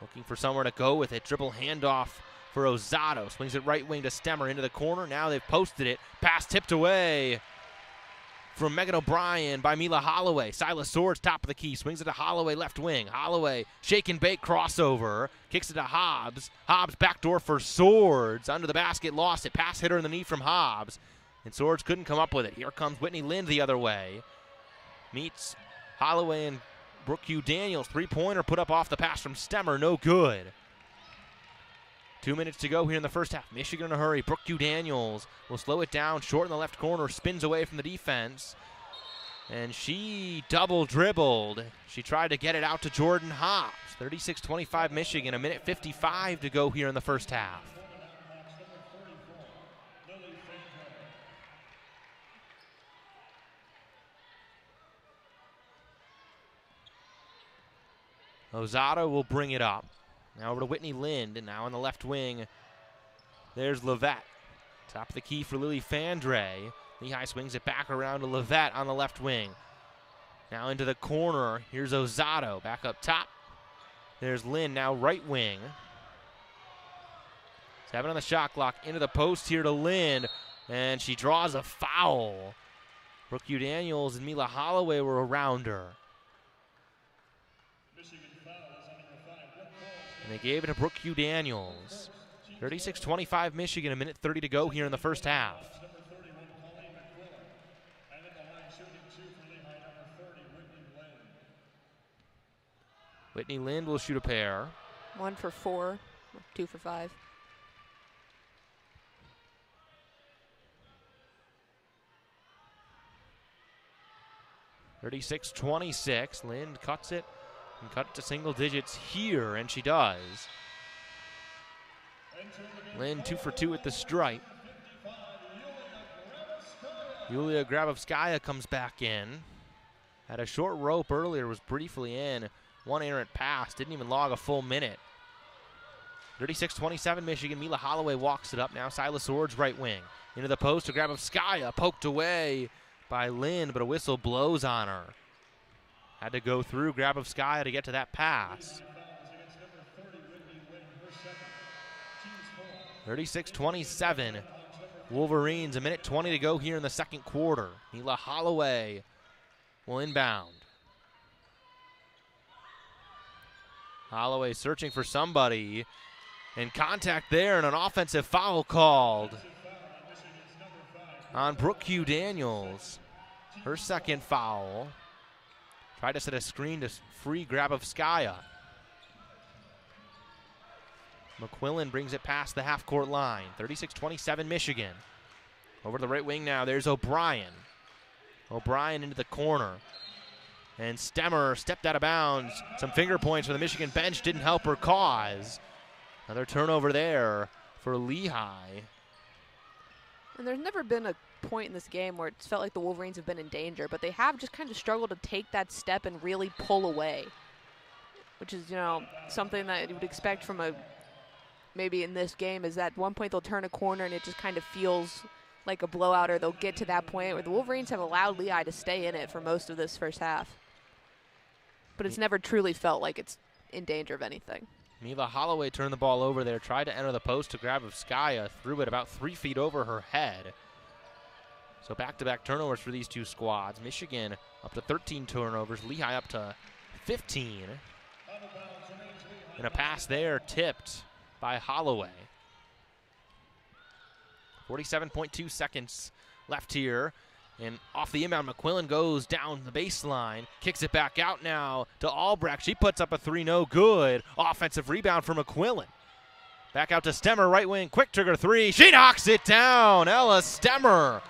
Looking for somewhere to go with it. Dribble handoff for Ozato. Swings it right wing to Stemmer into the corner. Now they've posted it. Pass tipped away from Megan O'Brien by Mila Holloway. Silas Swords, top of the key. Swings it to Holloway, left wing. Holloway, shake and bake crossover. Kicks it to Hobbs. Hobbs backdoor for Swords. Under the basket, lost it. Pass hit her in the knee from Hobbs. And Swords couldn't come up with it. Here comes Whitney Lind the other way. Meets Holloway and Brooke Hugh Daniels. Three-pointer put up off the pass from Stemmer. No good. 2 minutes to go here in the first half. Michigan in a hurry. Brooke Hugh Daniels will slow it down. Short in the left corner. Spins away from the defense. And she double dribbled. She tried to get it out to Jordan Hobbs. 36-25 Michigan. 1:55 to go here in the first half. Ozato will bring it up. Now over to Whitney Lind, and now on the left wing, there's Levette. Top of the key for Lily Fandre. Lehigh swings it back around to Levet on the left wing. Now into the corner. Here's Ozato back up top. There's Lynn, now right wing. 7 on the shot clock. Into the post here to Lynn, and she draws a foul. Brooke Hugh Daniels and Mila Holloway were around her. And they gave it to Brooke Hugh Daniels. 36-25 Michigan, 1:30 to go here in the first half. Whitney Lind will shoot a pair. 1 for 4, 2 for 5. (36-26). Lind cuts it and cut it to single digits here, and she does. Lind 2 for 2 at the stripe. Yulia Grabovskaya comes back in. Had a short rope earlier, was briefly in. 1 errant pass, didn't even log a full minute. 36-27 Michigan. Mila Holloway walks it up now. Silas Ord's right wing. Into the post to Grabovskaya, poked away by Lind, but a whistle blows on her. Had to go through Grabovskaya to get to that pass. 36-27. Wolverines, 1:20 to go here in the second quarter. Mila Holloway will inbound. Holloway searching for somebody, and contact there, and an offensive foul called on Brooke Hugh Daniels. Her second foul. Tried to set a screen to free Grabovskaya. McQuillan brings it past the half-court line. 36-27 Michigan. Over to the right wing now, there's O'Brien. O'Brien into the corner. And Stemmer stepped out of bounds. Some finger points for the Michigan bench didn't help her cause. Another turnover there for Lehigh. And there's never been a point in this game where it's felt like the Wolverines have been in danger, but they have just kind of struggled to take that step and really pull away, which is, something that you would expect from maybe in this game, is that at one point they'll turn a corner and it just kind of feels like a blowout, or they'll get to that point where the Wolverines have allowed Lehigh to stay in it for most of this first half. But it's never truly felt like it's in danger of anything. Mila Holloway turned the ball over there, tried to enter the post to Grabovskaya, threw it about 3 feet over her head. So back-to-back turnovers for these two squads. Michigan up to 13 turnovers, Lehigh up to 15. And a pass there tipped by Holloway. 47.2 seconds left here. And off the inbound, McQuillan goes down the baseline, kicks it back out now to Albrecht. She puts up a 3, no good. Offensive rebound for McQuillan. Back out to Stemmer, right wing, quick trigger 3. She knocks it down. Ella Stemmer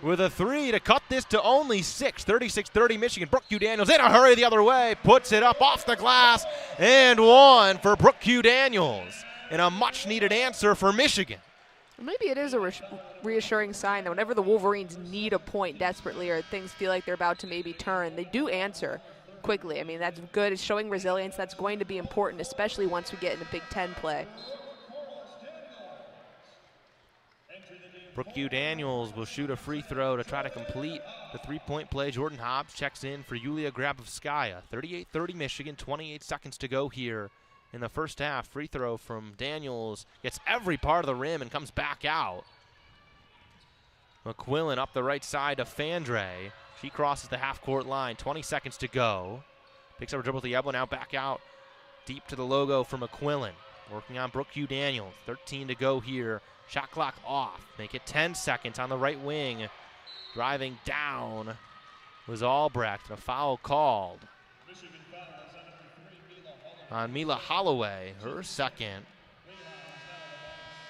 with a 3 to cut this to only 6. 36-30 Michigan. Brooke Hugh Daniels in a hurry the other way, puts it up off the glass, and 1 for Brooke Hugh Daniels. And a much-needed answer for Michigan. Maybe it is a reassuring sign that whenever the Wolverines need a point desperately, or things feel like they're about to maybe turn, they do answer quickly. I mean, that's good. It's showing resilience. That's going to be important, especially once we get into Big Ten play. Brooke Hugh Daniels will shoot a free throw to try to complete the 3-point play. Jordan Hobbs checks in for Yulia Grabovskaya. 38-30 Michigan, 28 seconds to go here in the first half. Free throw from Daniels gets every part of the rim and comes back out. McQuillan up the right side to Fandre. She crosses the half-court line. 20 seconds to go. Picks up a dribble to Yebla, now back out deep to the logo for McQuillan. Working on Brooke Hugh Daniels. 13 to go here. Shot clock off. Make it 10 seconds on the right wing. Driving down was Albrecht. A foul called on Mila Holloway, her second.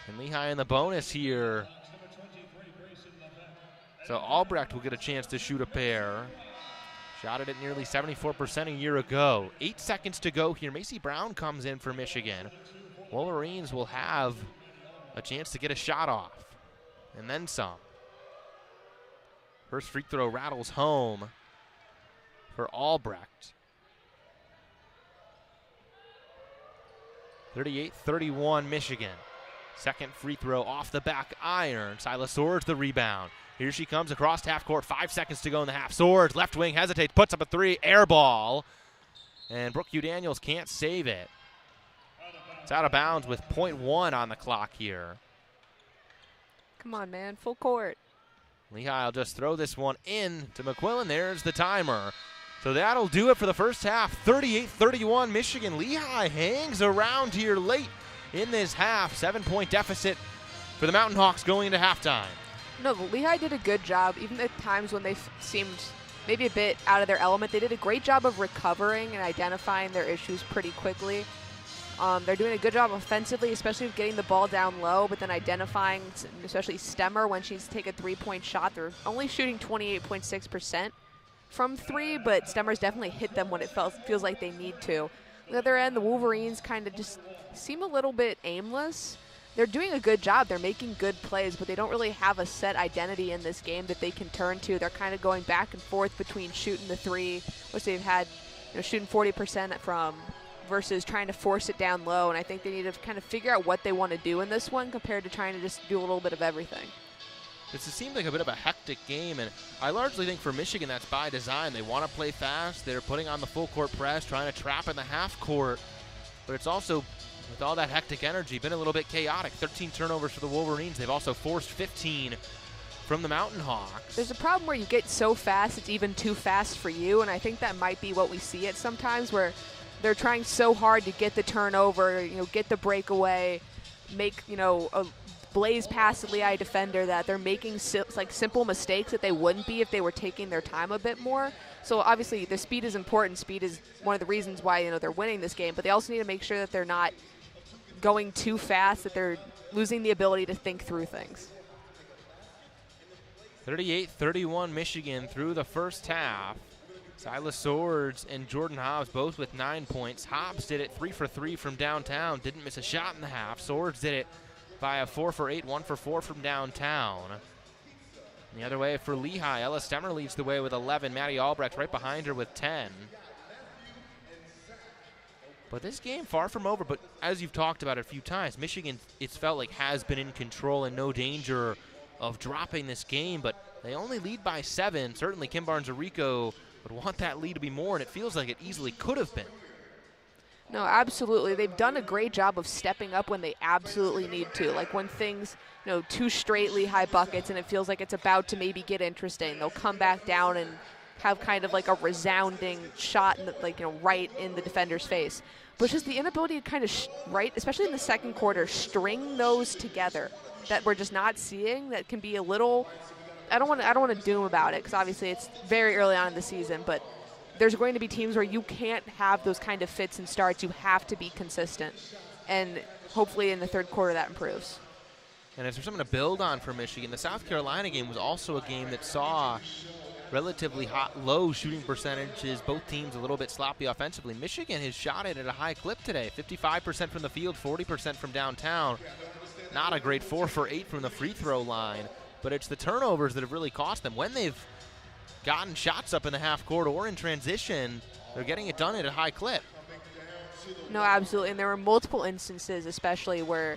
And Lehigh in the bonus here. So Albrecht will get a chance to shoot a pair. Shot it at nearly 74% a year ago. 8 seconds to go here. Macy Brown comes in for Michigan. Wolverines will have a chance to get a shot off, and then some. First free throw rattles home for Albrecht. 38-31 Michigan. Second free throw off the back iron. Silas Ord's the rebound. Here she comes across half court. 5 seconds to go in the half. Swords, left wing, hesitates, puts up a three. Air ball. And Brooke Hugh-Daniels can't save it. It's out of bounds with .1 on the clock here. Come on, man. Full court. Lehigh will just throw this one in to McQuillan. There's the timer. So that'll do it for the first half. 38-31 Michigan. Lehigh hangs around here late in this half. 7-point deficit for the Mountain Hawks going into halftime. No, but Lehigh did a good job. Even at times when they seemed maybe a bit out of their element, they did a great job of recovering and identifying their issues pretty quickly. They're doing a good job offensively, especially with getting the ball down low, but then identifying, especially Stemmer, when she's take a three-point shot. They're only shooting 28.6% from three, but Stemmer's definitely hit them when it feels like they need to. On the other end, the Wolverines kind of just seem a little bit aimless. They're doing a good job. They're making good plays, but they don't really have a set identity in this game that they can turn to. They're kind of going back and forth between shooting the three, which they've had, shooting 40% from, versus trying to force it down low. And I think they need to kind of figure out what they want to do in this one compared to trying to just do a little bit of everything. This seemed like a bit of a hectic game, and I largely think for Michigan that's by design. They want to play fast. They're putting on the full court press, trying to trap in the half court, but it's also, with all that hectic energy, been a little bit chaotic. 13 turnovers for the Wolverines. They've also forced 15 from the Mountain Hawks. There's a problem where you get so fast it's even too fast for you, and I think that might be what we see it sometimes, where they're trying so hard to get the turnover, get the breakaway, make, a blaze past the Lehigh defender, that they're making simple mistakes that they wouldn't be if they were taking their time a bit more. So obviously the speed is important. Speed is one of the reasons why they're winning this game, but they also need to make sure that they're not going too fast, that they're losing the ability to think through things. 38-31 Michigan through the first half. Silas Swords and Jordan Hobbs both with 9 points. Hobbs did it 3 for 3 from downtown. Didn't miss a shot in the half. Swords did it by a 4 for 8, 1 for 4 from downtown. And the other way for Lehigh, Ella Stemmer leads the way with 11. Maddie Albrecht right behind her with 10. But this game far from over, but as you've talked about it a few times, Michigan, it's felt like, has been in control and no danger of dropping this game, but they only lead by 7. Certainly Kim Barnes-Arico would want that lead to be more, and it feels like it easily could have been. No, absolutely. They've done a great job of stepping up when they absolutely need to. Like when things, 2 straight Lehigh buckets and it feels like it's about to maybe get interesting, they'll come back down and have kind of like a resounding shot, right in the defender's face. But just the inability to kind of, especially in the second quarter, string those together that we're just not seeing, that can be a little, I don't want to doom about it, because obviously it's very early on in the season, but there's going to be teams where you can't have those kind of fits and starts. You have to be consistent. And hopefully in the third quarter that improves. And is there something to build on for Michigan? The South Carolina game was also a game that saw relatively low shooting percentages, both teams a little bit sloppy offensively. Michigan has shot it at a high clip today, 55% from the field, 40% from downtown. Not a great 4 for 8 from the free throw line, but it's the turnovers that have really cost them. When they've gotten shots up in the half court or in transition, they're getting it done at a high clip. No, absolutely. And there were multiple instances, especially where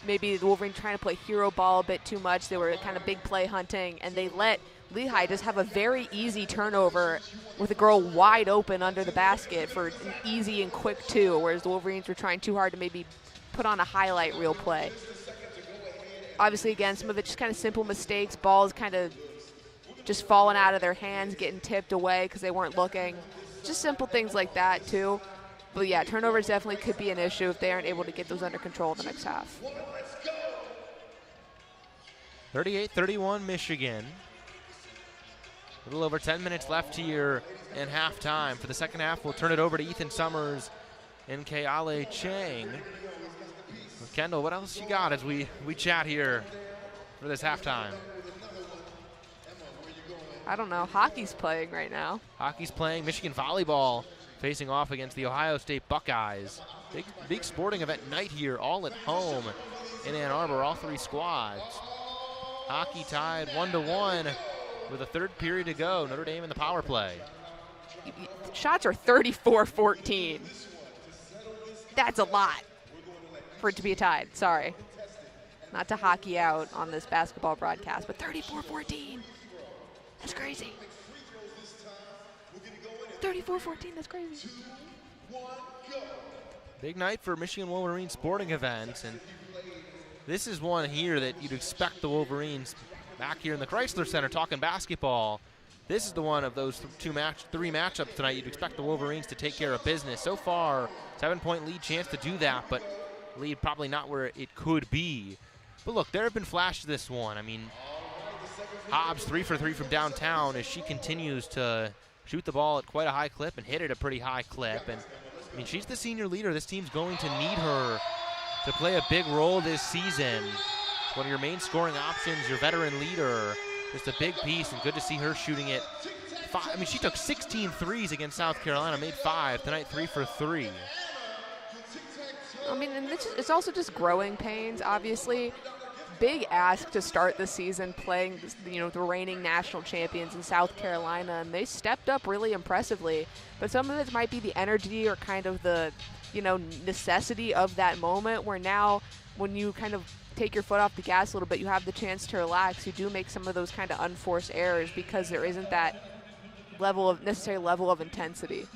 maybe the Wolverines trying to play hero ball a bit too much. They were kind of big play hunting, and they let Lehigh just have a very easy turnover with a girl wide open under the basket for an easy and quick 2, whereas the Wolverines were trying too hard to maybe put on a highlight reel play. Obviously, again, some of it just kind of simple mistakes, balls kind of just falling out of their hands, getting tipped away because they weren't looking. Just simple things like that, too. But, yeah, turnovers definitely could be an issue if they aren't able to get those under control in the next half. 38-31 Michigan. A little over 10 minutes left here in halftime. For the second half, we'll turn it over to Ethan Sommers and Keale Chang. Kendall, what else you got as we chat here for this halftime? I don't know. Hockey's playing right now. Hockey's playing. Michigan volleyball facing off against the Ohio State Buckeyes. Big sporting event night here, all at home in Ann Arbor, all 3 squads. Hockey tied 1-1 with a third period to go. Notre Dame in the power play. Shots are 34-14. That's a lot for it to be tied. Sorry. Not to hockey out on this basketball broadcast, but 34-14. That's crazy. 34-14, that's crazy. Big night for Michigan Wolverines sporting events, and this is one here that you'd expect the Wolverines back here in the Crisler Center talking basketball. This is the one of those three matchups tonight you'd expect the Wolverines to take care of business. So far, 7-point lead, chance to do that, but lead probably not where it could be. But look, there have been flashes this one. I mean, Hobbs 3 for 3 from downtown as she continues to shoot the ball at quite a high clip and hit it a pretty high clip. And I mean, she's the senior leader. This team's going to need her to play a big role this season. One of your main scoring options, your veteran leader. Just a big piece, and good to see her shooting it. I mean, she took 16 threes against South Carolina, made 5. Tonight, 3 for 3. I mean, and it's also just growing pains, obviously. Big ask to start the season playing, the reigning national champions in South Carolina, and they stepped up really impressively. But some of it might be the energy or kind of the, necessity of that moment where now when you kind of take your foot off the gas a little bit, you have the chance to relax. You do make some of those kind of unforced errors because there isn't that necessary level of intensity.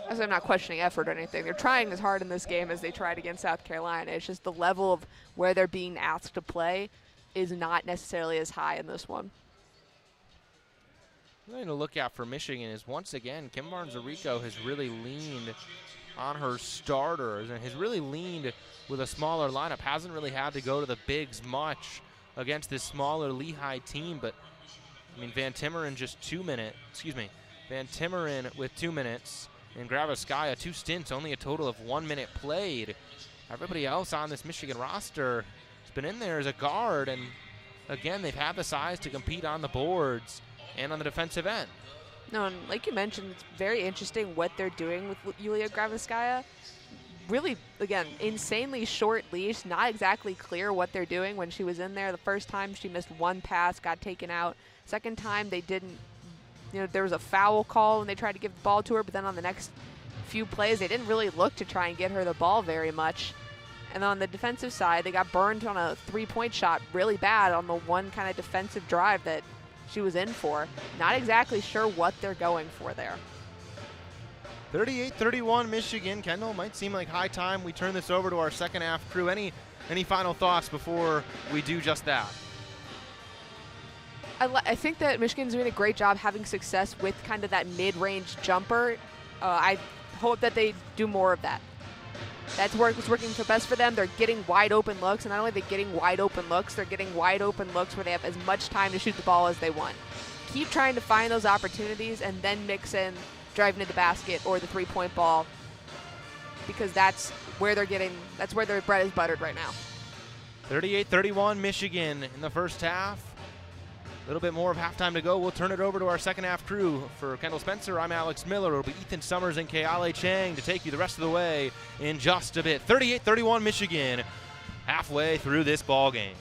As I'm not questioning effort or anything. They're trying as hard in this game as they tried against South Carolina. It's just the level of where they're being asked to play is not necessarily as high in this one. Something to look at for Michigan is, once again, Kim Barnes-Arico has really leaned on her starters and has really leaned with a smaller lineup. Hasn't really had to go to the bigs much against this smaller Lehigh team, but I mean, Van Timmeren with 2 minutes, and Graviskaya 2 stints, only a total of 1 minute played. Everybody else on this Michigan roster has been in there as a guard, and again, they've had the size to compete on the boards and on the defensive end. No, and like you mentioned, it's very interesting what they're doing with Yulia Graviskaya. Really, again, insanely short leash, not exactly clear what they're doing. When she was in there the first time, she missed 1 pass, got taken out. Second time, they didn't, there was a foul call when they tried to give the ball to her, but then on the next few plays, they didn't really look to try and get her the ball very much. And on the defensive side, they got burned on a 3-point shot really bad on the one kind of defensive drive that she was in for. Not exactly sure what they're going for there. 38-31 Michigan. Kendall, might seem like high time we turn this over to our second half crew. Any final thoughts before we do just that? I think that Michigan's doing a great job having success with kind of that mid-range jumper. I hope that they do more of that. That's what's working the best for them. They're getting wide open looks, and not only are they getting wide open looks, they're getting wide open looks where they have as much time to shoot the ball as they want. Keep trying to find those opportunities and then mix in driving to the basket or the 3-point ball, because that's where their bread is buttered right now. 38-31 Michigan in the first half. A little bit more of halftime to go. We'll turn it over to our second half crew. For Kendall Spencer, I'm Alex Miller. It'll be Ethan Sommers and Keale Chang to take you the rest of the way in just a bit. 38-31 Michigan, halfway through this ball game.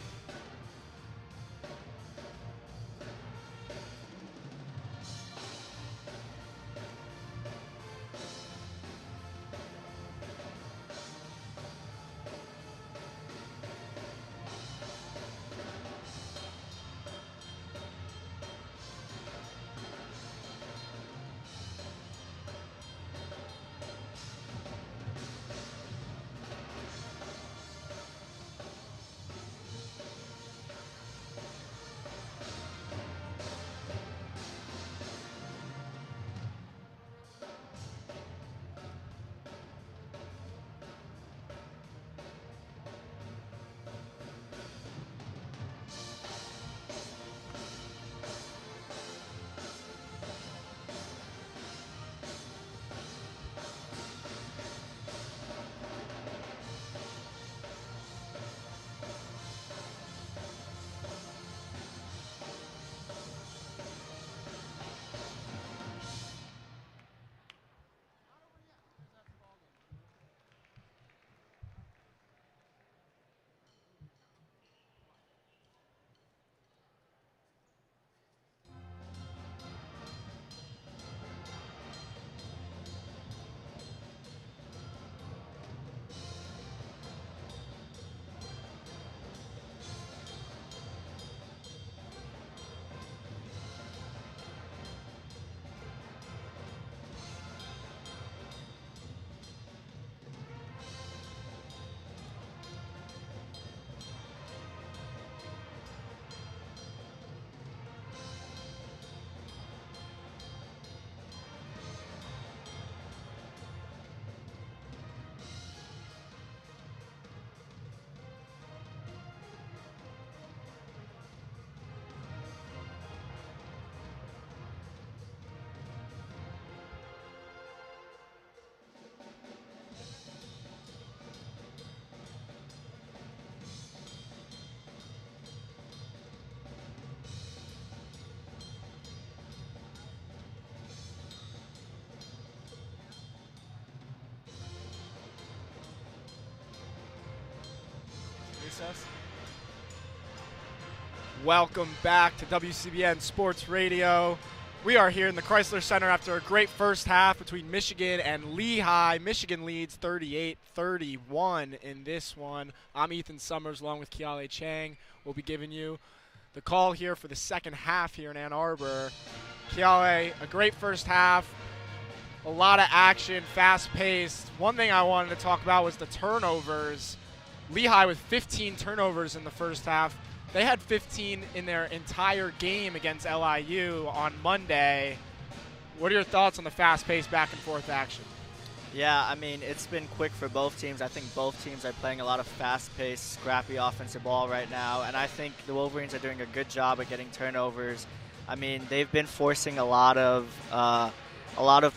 Recess. Welcome back to WCBN Sports Radio. We are here in the Crisler Center after a great first half between Michigan and Lehigh. Michigan leads 38-31 in this one. I'm Ethan Sommers along with Keale Chang. We'll be giving you the call here for the second half here in Ann Arbor. Keale, a great first half. A lot of action, fast-paced. One thing I wanted to talk about was the turnovers. Lehigh with 15 turnovers in the first half. They had 15 in their entire game against LIU on Monday. What are your thoughts on the fast-paced back-and-forth action? Yeah, I mean, it's been quick for both teams. I think both teams are playing a lot of fast-paced, scrappy offensive ball right now, and I think the Wolverines are doing a good job at getting turnovers. I mean, they've been forcing a lot of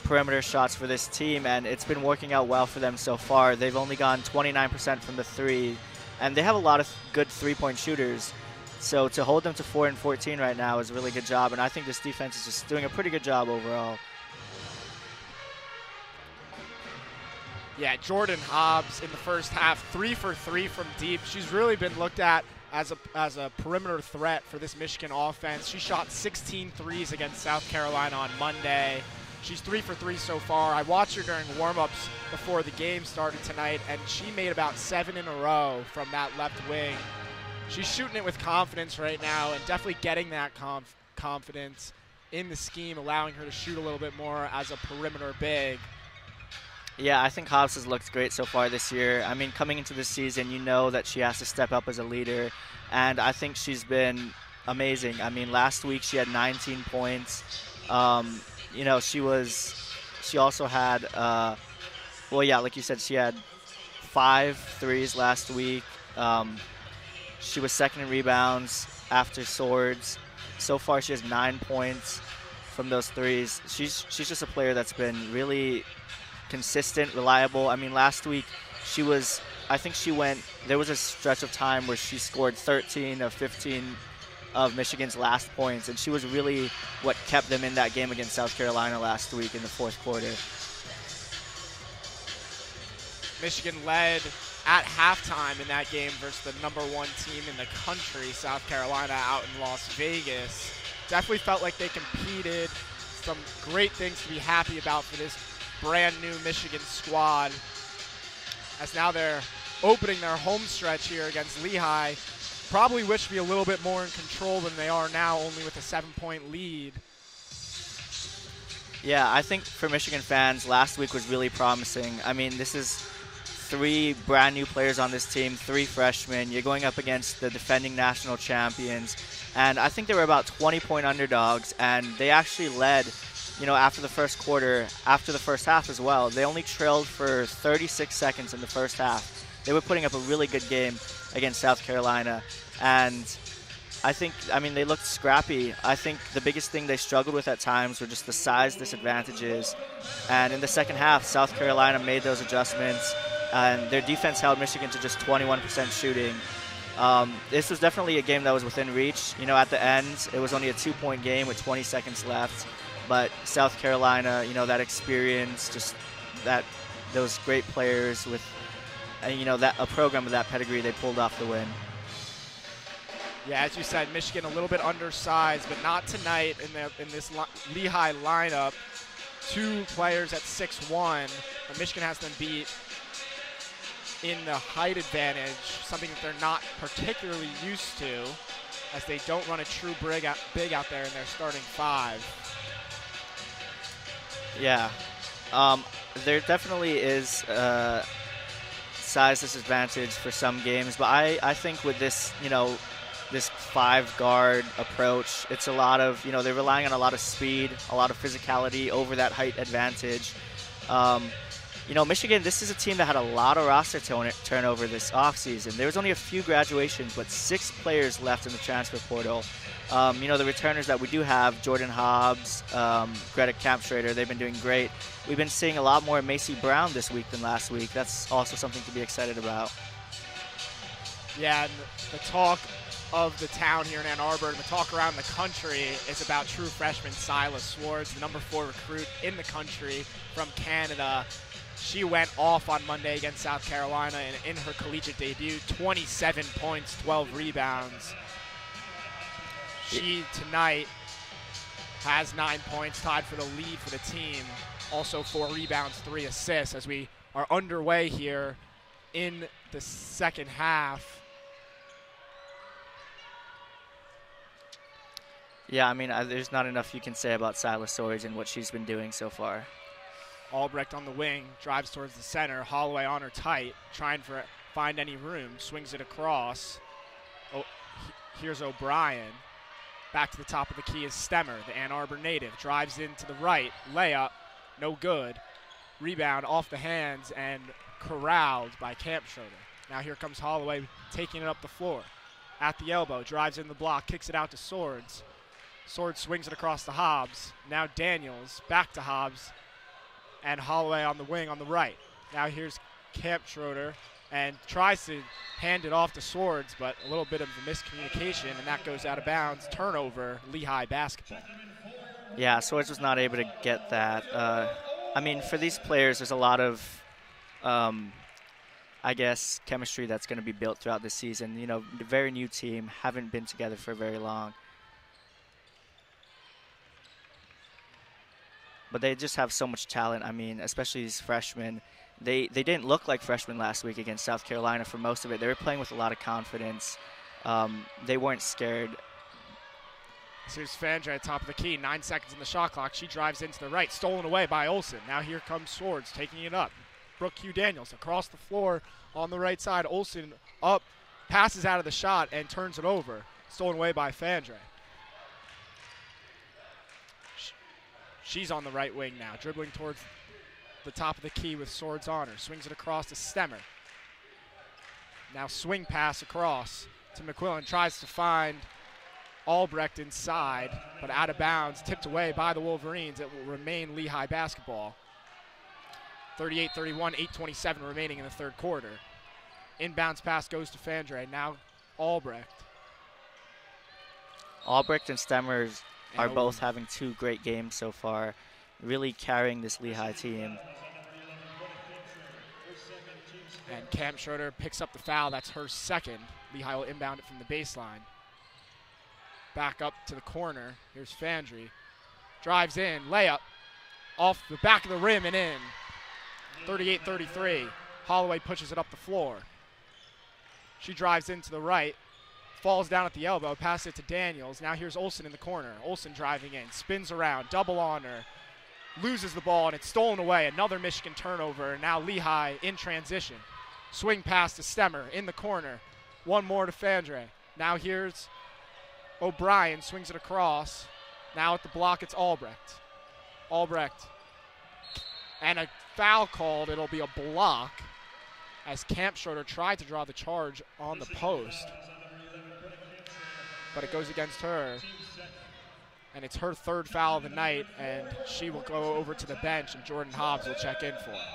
perimeter shots for this team, and it's been working out well for them so far. They've only gone 29% from the three, and they have a lot of good three-point shooters. So to hold them to 4 and 14 right now is a really good job, and I think this defense is just doing a pretty good job overall. Yeah, Jordan Hobbs in the first half, 3 for 3 from deep. She's really been looked at as a perimeter threat for this Michigan offense. She shot 16 threes against South Carolina on Monday. She's 3 for 3 so far. I watched her during warm-ups before the game started tonight, and she made about 7 in a row from that left wing. She's shooting it with confidence right now and definitely getting that confidence in the scheme, allowing her to shoot a little bit more as a perimeter big. Yeah, I think Hobbs has looked great so far this year. I mean, coming into this season, you know that she has to step up as a leader, and I think she's been amazing. I mean, last week she had 19 points. She also had, like you said, she had 5 threes last week. She was second in rebounds after Swords. So far, she has 9 points from those threes. She's just a player that's been really consistent, reliable. I mean, last week there was a stretch of time where she scored 13 of 15 of Michigan's last points, and she was really what kept them in that game against South Carolina last week in the fourth quarter. Michigan led at halftime in that game versus the number 1 team in the country, South Carolina, out in Las Vegas. Definitely felt like they competed. Some great things to be happy about for this brand new Michigan squad, as now they're opening their home stretch here against Lehigh. Probably wish to be a little bit more in control than they are now, only with a 7-point lead. Yeah, I think for Michigan fans, last week was really promising. I mean, this is 3 brand new players on this team, 3 freshmen. You're going up against the defending national champions, and I think they were about 20-point underdogs, and they actually led, after the first quarter, after the first half as well. They only trailed for 36 seconds in the first half. They were putting up a really good game against South Carolina, and they looked scrappy. I think the biggest thing they struggled with at times were just the size disadvantages, and in the second half, South Carolina made those adjustments, and their defense held Michigan to just 21% shooting. This was definitely a game that was within reach. At the end, it was only a 2-point game with 20 seconds left, but South Carolina, that experience, just those great players with, a program with that pedigree, they pulled off the win. Yeah, as you said, Michigan a little bit undersized, but not tonight in this Lehigh lineup. 2 players at 6'1", but Michigan has them beat in the height advantage, something that they're not particularly used to, as they don't run a true big out there in their starting 5. Yeah. There definitely is size disadvantage for some games, but I think with this, this 5-guard approach, it's a lot of, they're relying on a lot of speed, a lot of physicality over that height advantage. Michigan, this is a team that had a lot of roster turnover this offseason. There was only a few graduations, but 6 players left in the transfer portal. The returners that we do have, Jordan Hobbs, Greta Kampschrader, they've been doing great. We've been seeing a lot more Macy Brown this week than last week. That's also something to be excited about. Yeah, and the talk of the town here in Ann Arbor and the talk around the country is about true freshman Silas Swartz, the number 4 recruit in the country from Canada. She went off on Monday against South Carolina in her collegiate debut. 27 points, 12 rebounds. She tonight has 9 points, tied for the lead for the team. Also 4 rebounds, 3 assists as we are underway here in the second half. Yeah, I mean, there's not enough you can say about Silas Swords and what she's been doing so far. Albrecht on the wing, drives towards the center. Holloway on her tight, trying to find any room. Swings it across. Oh, here's O'Brien. Back to the top of the key is Stemmer, the Ann Arbor native. Drives into the right. Layup, no good. Rebound off the hands and corralled by Kampschroeder. Now here comes Holloway taking it up the floor. At the elbow, drives in the block, kicks it out to Swords. Swords swings it across to Hobbs. Now Daniels, back to Hobbs. And Holloway on the wing on the right. Now here's Kampschroeder and tries to hand it off to Swords, but a little bit of a miscommunication, and that goes out of bounds. Turnover, Lehigh basketball. Yeah, Swords was not able to get that. I mean, for these players, there's a lot of, I guess, chemistry that's going to be built throughout the season. You know, the very new team, haven't been together for very long. But they just have so much talent. I mean, especially these freshmen. They didn't look like freshmen last week against South Carolina for most of it. They were playing with a lot of confidence. They weren't scared. So here's Fandre at top of the key. 9 seconds in the shot clock. She drives into the right. Stolen away by Olsen. Now here comes Swords taking it up. Brooke Hugh Daniels across the floor on the right side. Olsen up, passes out of the shot, and turns it over. Stolen away by Fandre. She's on the right wing now, dribbling towards the top of the key with Swords on her. Swings it across to Stemmer. Now swing pass across to McQuillan. Tries to find Albrecht inside, but out of bounds. Tipped away by the Wolverines. It will remain Lehigh basketball. 38-31, 8:27 remaining in the third quarter. Inbounds pass goes to Fandre. Now Albrecht. Albrecht and Stemmers are both having 2 great games so far, really carrying this Lehigh team. And Kampschroeder picks up the foul. That's her second. Lehigh will inbound it from the baseline. Back up to the corner. Here's Fandre. Drives in, layup. Off the back of the rim and in. 38-33. Holloway pushes it up the floor. She drives into the right. Falls down at the elbow, passes it to Daniels. Now here's Olsen in the corner. Olsen driving in, spins around, double on her. Loses the ball, and it's stolen away. Another Michigan turnover, and now Lehigh in transition. Swing pass to Stemmer in the corner. One more to Fandre. Now here's O'Brien, swings it across. Now at the block, it's Albrecht. Albrecht. And a foul called. It'll be a block as Kampschroeder tried to draw the charge on the post. But it goes against her. And it's her third foul of the night, and she will go over to the bench, and Jordan Hobbs will check in for her.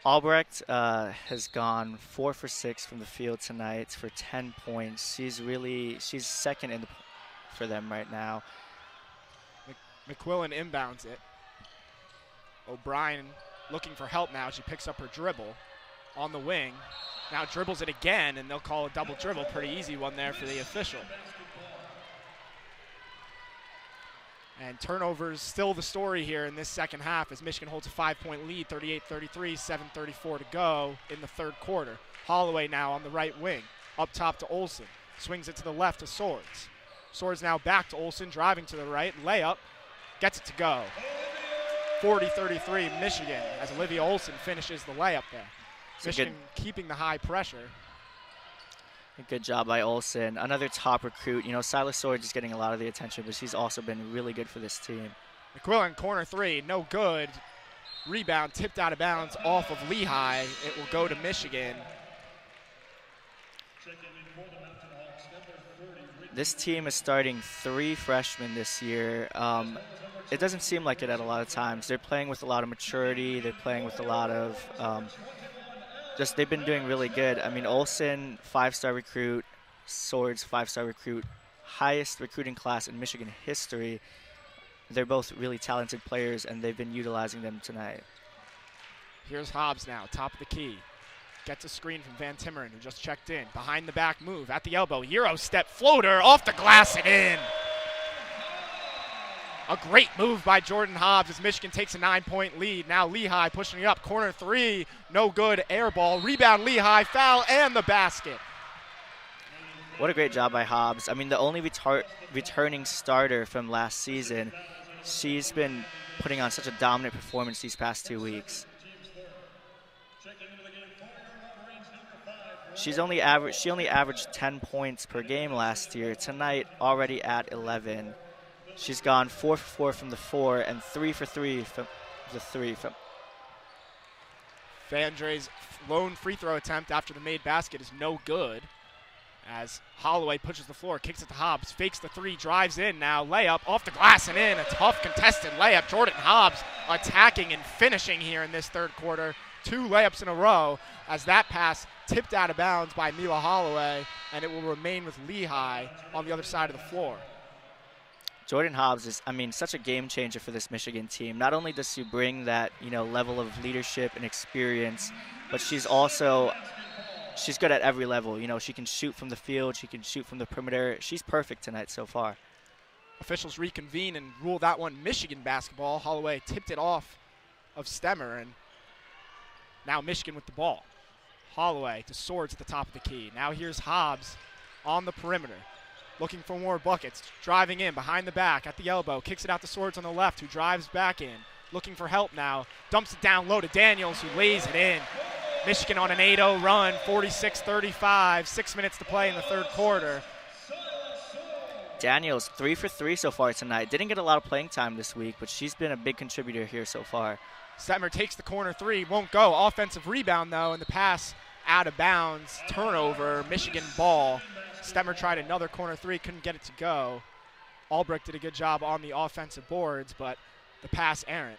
Albrecht has gone 4 for 6 from the field tonight for 10 points. She's second for them right now. McQuillan inbounds it. O'Brien looking for help now. She picks up her dribble on the wing. Now dribbles it again, and they'll call a double dribble. Pretty easy one there for the official. And turnovers still the story here in this second half as Michigan holds a 5-point lead, 38-33, 7:34 to go in the third quarter. Holloway now on the right wing, up top to Olsen. Swings it to the left to Swords. Swords now back to Olsen, driving to the right, layup, gets it to go. 40-33 Michigan as Olivia Olsen finishes the layup there. Michigan keeping the high pressure. Good job by Olsen. Another top recruit. You know, Silas Swords is getting a lot of the attention, but she's also been really good for this team. McQuillan, corner 3, no good. Rebound tipped out of bounds off of Lehigh. It will go to Michigan. This team is starting 3 freshmen this year. It doesn't seem like it at a lot of times. They're playing with a lot of maturity. They're playing with a lot of they've been doing really good. I mean, Olsen, 5-star recruit. Swords, 5-star recruit. Highest recruiting class in Michigan history. they're both really talented players, and they've been utilizing them tonight. Here's Hobbs now, top of the key. Gets a screen from Van Timmeren, who just checked in. Behind the back move, at the elbow. Euro step floater, off the glass and in. A great move by Jordan Hobbs as Michigan takes a 9-point lead. Now Lehigh pushing up. Corner three, no good. Air ball. Rebound Lehigh, foul, and the basket. What a great job by Hobbs. I mean, the only returning starter from last season, she's been putting on such a dominant performance these past 2 weeks. She only averaged 10 points per game last year. Tonight, already at 11. She's gone 4 for 4 from the 4 and 3 for 3 from the 3. Vandre's lone free throw attempt after the made basket is no good. As Holloway pushes the floor, kicks it to Hobbs, fakes the 3, drives in now, layup off the glass and in. A tough contested layup. Jordan Hobbs attacking and finishing here in this third quarter. 2 layups in a row as that pass tipped out of bounds by Mila Holloway, and it will remain with Lehigh on the other side of the floor. Jordan Hobbs is, I mean, such a game changer for this Michigan team. Not only does she bring that, level of leadership and experience, but she's good at every level. She can shoot from the field, she can shoot from the perimeter. She's perfect tonight so far. Officials reconvene and rule that one Michigan basketball. Holloway tipped it off of Stemmer, and now Michigan with the ball. Holloway to Swords at the top of the key. Now here's Hobbs on the perimeter, looking for more buckets, driving in behind the back at the elbow, kicks it out to Swords on the left, who drives back in, looking for help now, dumps it down low to Daniels, who lays it in. Michigan on an 8-0 run, 46-35, 6 minutes to play in the third quarter. Daniels, 3 for 3 so far tonight. Didn't get a lot of playing time this week, but she's been a big contributor here so far. Stemmer takes the corner 3, won't go. Offensive rebound, though, and the pass out of bounds. Turnover, Michigan ball. Stemmer tried another corner 3, couldn't get it to go. Albrecht did a good job on the offensive boards, but the pass errant.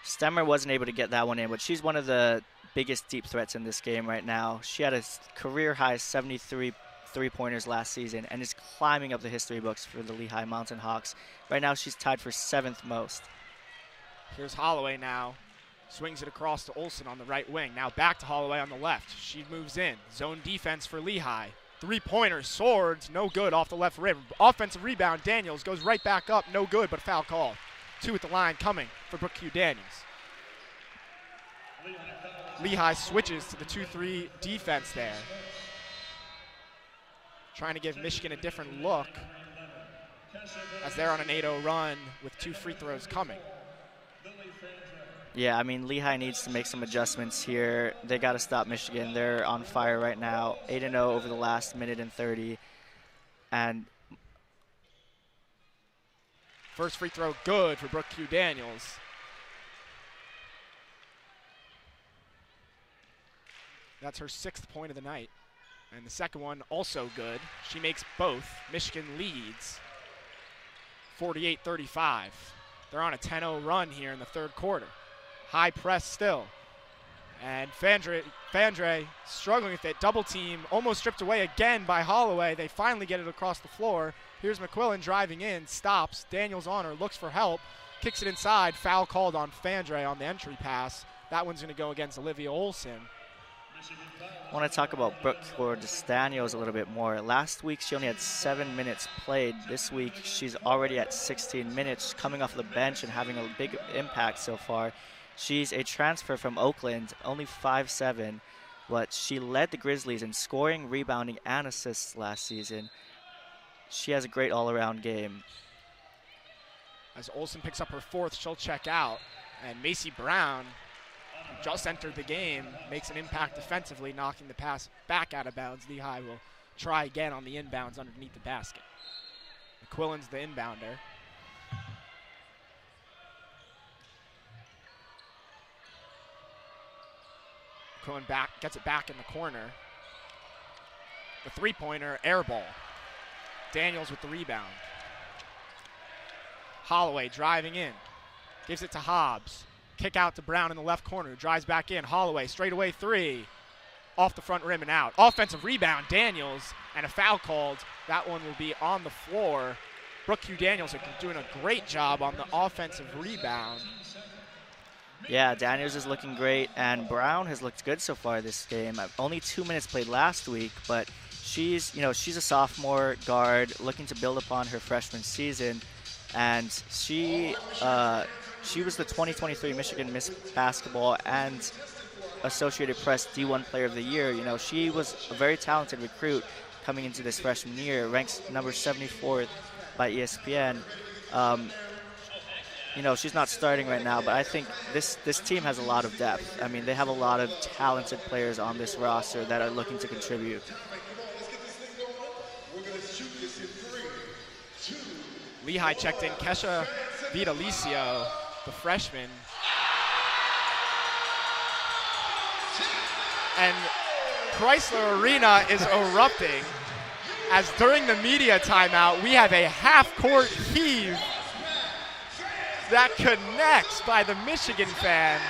Stemmer wasn't able to get that one in, but she's one of the biggest deep threats in this game right now. She had a career-high 73 three-pointers last season and is climbing up the history books for the Lehigh Mountain Hawks. Right now, she's tied for 7th most. Here's Holloway now. Swings it across to Olsen on the right wing. Now back to Holloway on the left. She moves in. Zone defense for Lehigh. Three-pointer, Swords, no good off the left rim. Offensive rebound, Daniels goes right back up, no good, but foul call. 2 at the line coming for Brooke Q. Daniels. Lehigh switches to the 2-3 defense there. Trying to give Michigan a different look as they're on an 8-0 run with 2 free throws coming. Yeah, I mean, Lehigh needs to make some adjustments here. They got to stop Michigan. They're on fire right now, 8-0 over the last minute and 30. And first free throw good for Brooke Q. Daniels. That's her 6th point of the night. And the second one also good. She makes both. Michigan leads 48-35. They're on a 10-0 run here in the third quarter. High press still. And Vandre struggling with it. Double team almost stripped away again by Holloway. They finally get it across the floor. Here's McQuillan driving in, stops. Daniels on her, looks for help, kicks it inside. Foul called on Vandre on the entry pass. That one's going to go against Olivia Olsen. I want to talk about Brooke Daniels a little bit more. Last week, she only had 7 minutes played. This week, she's already at 16 minutes, coming off the bench and having a big impact so far. She's a transfer from Oakland, only 5'7", but she led the Grizzlies in scoring, rebounding, and assists last season. She has a great all-around game. As Olsen picks up her 4th, she'll check out. And Macy Brown, who just entered the game, makes an impact defensively, knocking the pass back out of bounds. Lehigh will try again on the inbounds underneath the basket. McQuillan's the inbounder. McQuillan gets it back in the corner. The three-pointer, air ball. Daniels with the rebound. Holloway driving in. Gives it to Hobbs. Kick out to Brown in the left corner. Drives back in. Holloway straightaway 3. Off the front rim and out. Offensive rebound, Daniels, and a foul called. That one will be on the floor. Brooke Hugh Daniels are doing a great job on the offensive rebound. Yeah, Daniels is looking great, and Brown has looked good so far this game. Only 2 minutes played last week, but she's a sophomore guard looking to build upon her freshman season, and she was the 2023 Michigan Miss Basketball and Associated Press D1 Player of the Year. You know, she was a very talented recruit coming into this freshman year, ranks number 74th by ESPN. You know, she's not starting right now, but I think this team has a lot of depth. I mean, they have a lot of talented players on this roster that are looking to contribute. Lehigh checked in Kesha Vitalicio, the freshman. And Crisler Arena is erupting as during the media timeout, we have a half-court heave that connects by the Michigan fan.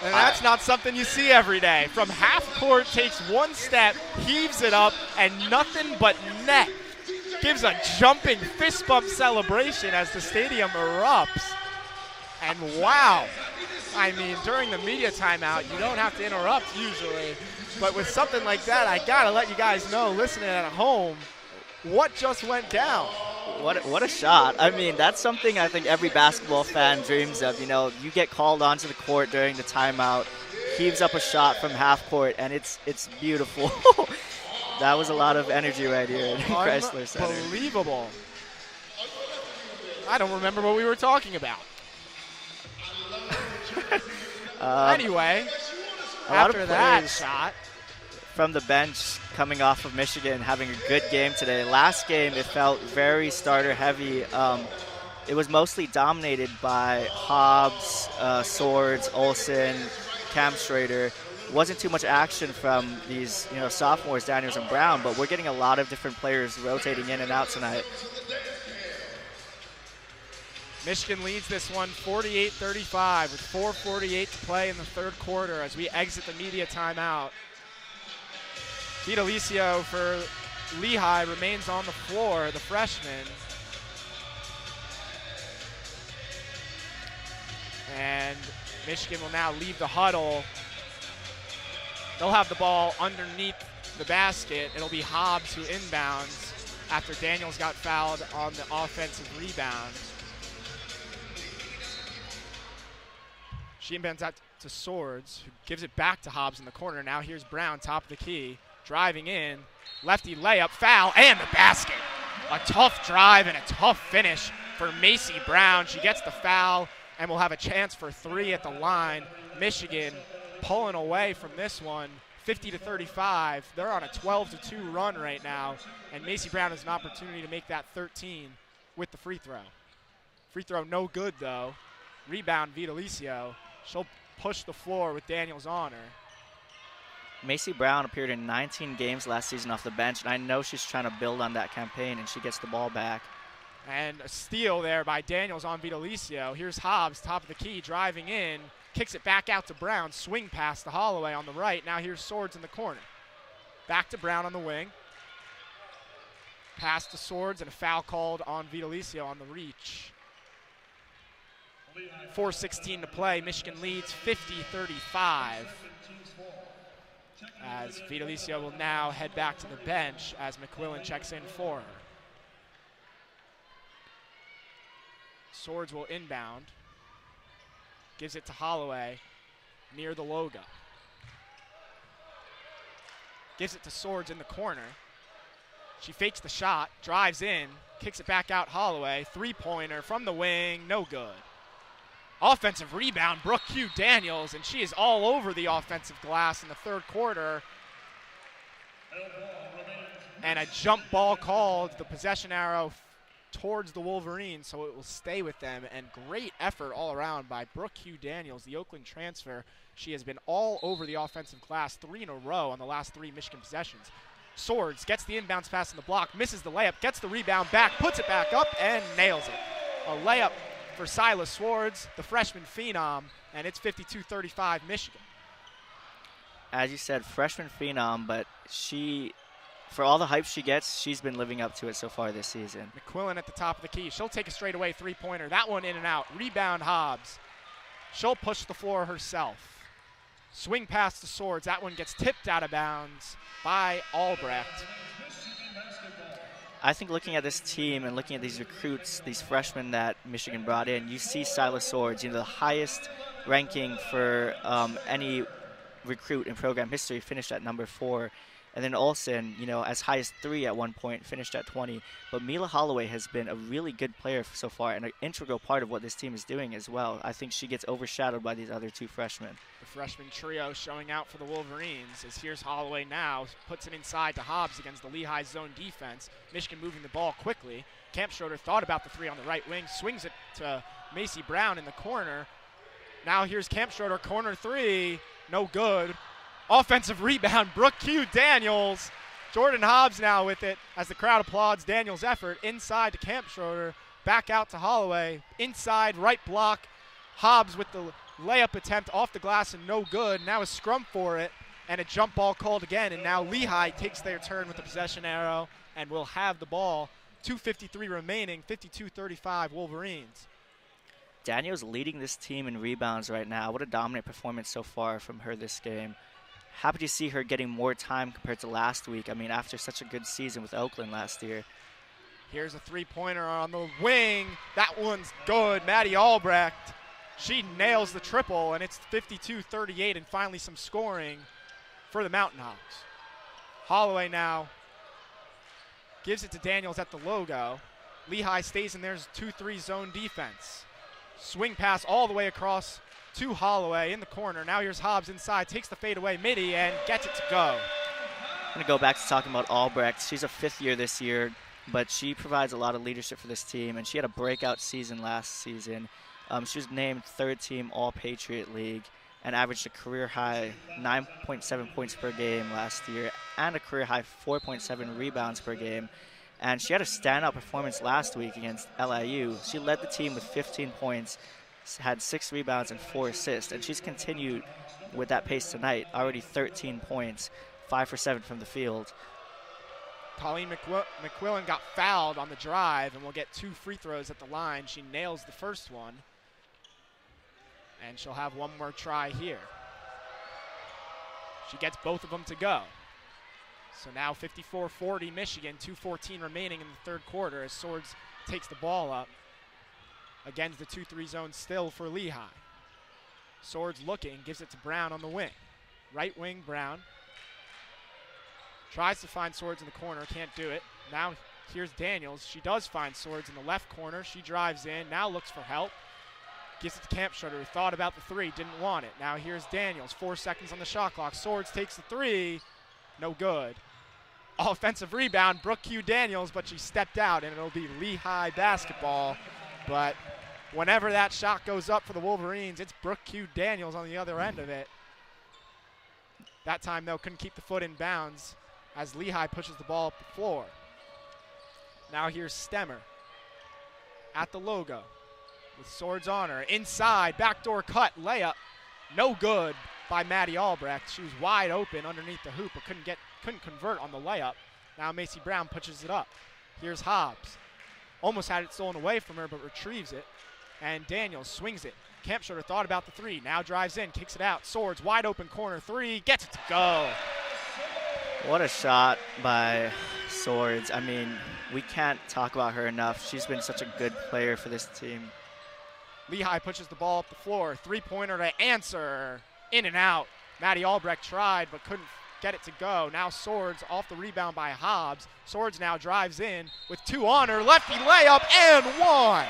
And that's not something you see every day. From half court, takes one step, heaves it up, and nothing but net. Gives a jumping fist bump celebration as the stadium erupts. And wow, I mean, during the media timeout, you don't have to interrupt usually. But with something like that, I gotta let you guys know, listening at home, what just went down. What a shot. I mean, that's something I think every basketball fan dreams of. You know, you get called onto the court during the timeout, heaves up a shot from half court, and it's beautiful. That was a lot of energy right here in Crisler Center. Unbelievable. I don't remember what we were talking about. Anyway, after that shot. From the bench coming off of Michigan, having a good game today. Last game, it felt very starter heavy. It was mostly dominated by Hobbs, Swords, Olsen, Cam Schrader. Wasn't too much action from these, sophomores, Daniels and Brown, but we're getting a lot of different players rotating in and out tonight. Michigan leads this one 48-35 with 4:48 to play in the third quarter as we exit the media timeout. Vitalicio for Lehigh remains on the floor, the freshman. And Michigan will now leave the huddle. They'll have the ball underneath the basket. It'll be Hobbs who inbounds after Daniels got fouled on the offensive rebound. She inbounds out to Swords, who gives it back to Hobbs in the corner. Now here's Brown, top of the key. Driving in, lefty layup, foul, and the basket. A tough drive and a tough finish for Macy Brown. She gets the foul and will have a chance for three at the line. Michigan pulling away from this one, 50-35. They're on a 12-2 run right now, and Macy Brown has an opportunity to make that 13 with the free throw. Free throw no good, though. Rebound, Vitalicio. She'll push the floor with Daniels on her. Macy Brown appeared in 19 games last season off the bench, and I know she's trying to build on that campaign, and she gets the ball back. And a steal there by Daniels on Vitalicio. Here's Hobbs, top of the key, driving in, kicks it back out to Brown, swing pass to Holloway on the right. Now here's Swords in the corner. Back to Brown on the wing. Pass to Swords, and a foul called on Vitalicio on the reach. 4:16 to play. Michigan leads 50-35. As Vitalicio will now head back to the bench as McQuillan checks in for her. Swords will inbound. Gives it to Holloway near the logo. Gives it to Swords in the corner. She fakes the shot, drives in, kicks it back out Holloway. Three-pointer from the wing, no good. Offensive rebound, Brooke Hugh Daniels, and she is all over the offensive glass in the third quarter. And a jump ball called, the possession arrow towards the Wolverines, so it will stay with them. And great effort all around by Brooke Hugh Daniels, the Oakland transfer. She has been all over the offensive glass, 3 in a row on the last 3 Michigan possessions. Swords gets the inbounds pass in the block, misses the layup, gets the rebound back, puts it back up, and nails it. A layup for Silas Swords, the freshman phenom, and it's 52-35 Michigan. As you said, freshman phenom, but she for all the hype she gets, she's been living up to it so far this season. McQuillan at the top of the key. She'll take a straightaway three-pointer. That one in and out. Rebound Hobbs. She'll push the floor herself. Swing past the Swords. That one gets tipped out of bounds by Albrecht. I think looking at this team and looking at these recruits, these freshmen that Michigan brought in, you see Silas Swords, the highest ranking for any recruit in program history, finished at number 4. And then Olsen, as high as 3 at one point, finished at 20. But Mila Holloway has been a really good player so far and an integral part of what this team is doing as well. I think she gets overshadowed by these other 2 freshmen. The freshman trio showing out for the Wolverines as here's Holloway now, puts it inside to Hobbs against the Lehigh zone defense. Michigan moving the ball quickly. Kampschroeder thought about the 3 on the right wing, swings it to Macy Brown in the corner. Now here's Kampschroeder, corner 3, no good. Offensive rebound, Brooke Q. Daniels. Jordan Hobbs now with it as the crowd applauds Daniels' effort. Inside to Kampschroeder, back out to Holloway. Inside, right block. Hobbs with the layup attempt off the glass and no good. Now a scrum for it and a jump ball called again. And now Lehigh takes their turn with the possession arrow and will have the ball. 2:53 remaining, 52-35 Wolverines. Daniels leading this team in rebounds right now. What a dominant performance so far from her this game. Happy to see her getting more time compared to last week. I mean, after such a good season with Oakland last year. Here's a three-pointer on the wing. That one's good. Maddie Albrecht. She nails the triple, and it's 52-38 and finally some scoring for the Mountain Hawks. Holloway now gives it to Daniels at the logo. Lehigh stays in their 2-3 zone defense. Swing pass all the way across to Holloway in the corner. Now here's Hobbs inside, takes the fade away midi and gets it to go. I'm going to go back to talking about Albrecht. She's a 5th year this year, but she provides a lot of leadership for this team, and she had a breakout season last season. She was named 3rd team All-Patriot League and averaged a career-high 9.7 points per game last year and a career-high 4.7 rebounds per game. And she had a standout performance last week against LIU. She led the team with 15 points, had 6 rebounds and 4 assists, and she's continued with that pace tonight. Already 13 points, 5 for 7 from the field. Colleen McQuillan got fouled on the drive and will get 2 free throws at the line. She nails the first one, and she'll have one more try here. She gets both of them to go. So now 54-40 Michigan, 2:14 remaining in the 3rd quarter as Swords takes the ball up. Against the 2-3 zone still for Lehigh. Swords looking, gives it to Brown on the wing. Right wing, Brown. Tries to find Swords in the corner, can't do it. Now here's Daniels. She does find Swords in the left corner. She drives in, now looks for help. Gives it to Kampschroeder, who thought about the 3, didn't want it. Now here's Daniels, 4 seconds on the shot clock. Swords takes the 3, no good. Offensive rebound, Brooke Q. Daniels, but she stepped out, and it'll be Lehigh basketball. But whenever that shot goes up for the Wolverines, it's Brooke Q. Daniels on the other end of it. That time, though, couldn't keep the foot in bounds as Lehigh pushes the ball up the floor. Now here's Stemmer at the logo with Swords on her. Inside, backdoor cut, layup. No good by Maddie Albrecht. She was wide open underneath the hoop, but couldn't convert on the layup. Now Macy Brown pushes it up. Here's Hobbs. Almost had it stolen away from her, but retrieves it. And Daniels swings it. Kampschroeder thought about the 3. Now drives in, kicks it out. Swords, wide open corner 3. Gets it to go. What a shot by Swords. I mean, we can't talk about her enough. She's been such a good player for this team. Lehigh pushes the ball up the floor. 3-pointer to answer. In and out. Maddie Albrecht tried, but couldn't get it to go. Now Swords off the rebound by Hobbs. Swords now drives in with 2 on her. Lefty layup and 1.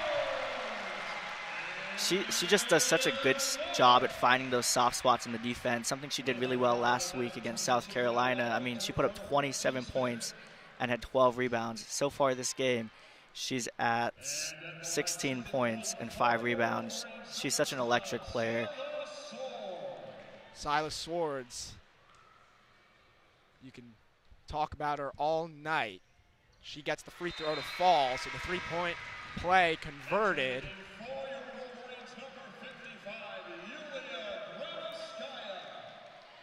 She just does such a good job at finding those soft spots in the defense, something she did really well last week against South Carolina. I mean, she put up 27 points and had 12 rebounds. So far this game, she's at 16 points and 5 rebounds. She's such an electric player. Silas Swords. You can talk about her all night. She gets the free throw to fall, so the 3-point play converted.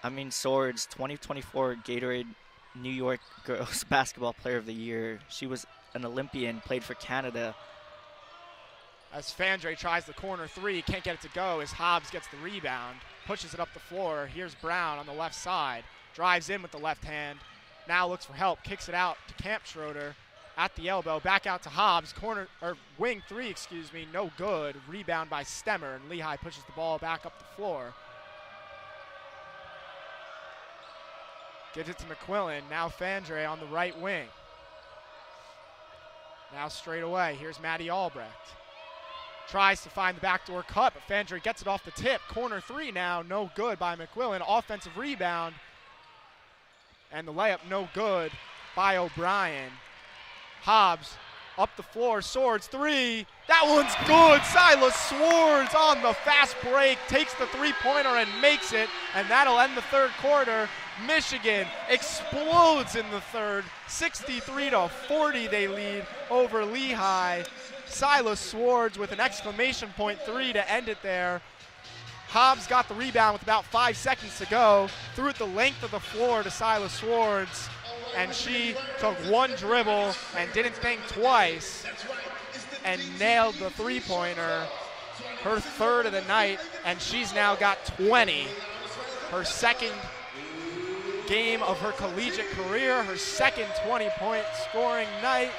I mean, Swords, 2024 Gatorade New York Girls Basketball Player of the Year. She was an Olympian, played for Canada. As Fandre tries the corner three, can't get it to go as Hobbs gets the rebound, pushes it up the floor. Here's Brown on the left side, drives in with the left hand, now looks for help, kicks it out to Camp Schroeder at the elbow, back out to Hobbs, wing three, no good. Rebound by Stemmer, and Lehigh pushes the ball back up the floor. Gives it to McQuillan, now Fandre on the right wing. Now straight away, here's Maddie Albrecht. Tries to find the backdoor cut, but Fandre gets it off the tip. Corner three now, no good by McQuillan. Offensive rebound, and the layup no good by O'Brien. Hobbs up the floor, Swords three. That one's good. Silas Swords on the fast break, takes the three-pointer and makes it, and that'll end the third quarter. Michigan explodes in the third. 63-40 they lead over Lehigh. Silas Swords with an exclamation point three to end it there. Hobbs got the rebound with about 5 seconds to go, threw it the length of the floor to Silas Swords, and she took one dribble and didn't think twice and nailed the three-pointer, her third of the night, and she's now got 20. Her second game of her collegiate career, her second 20-point scoring night,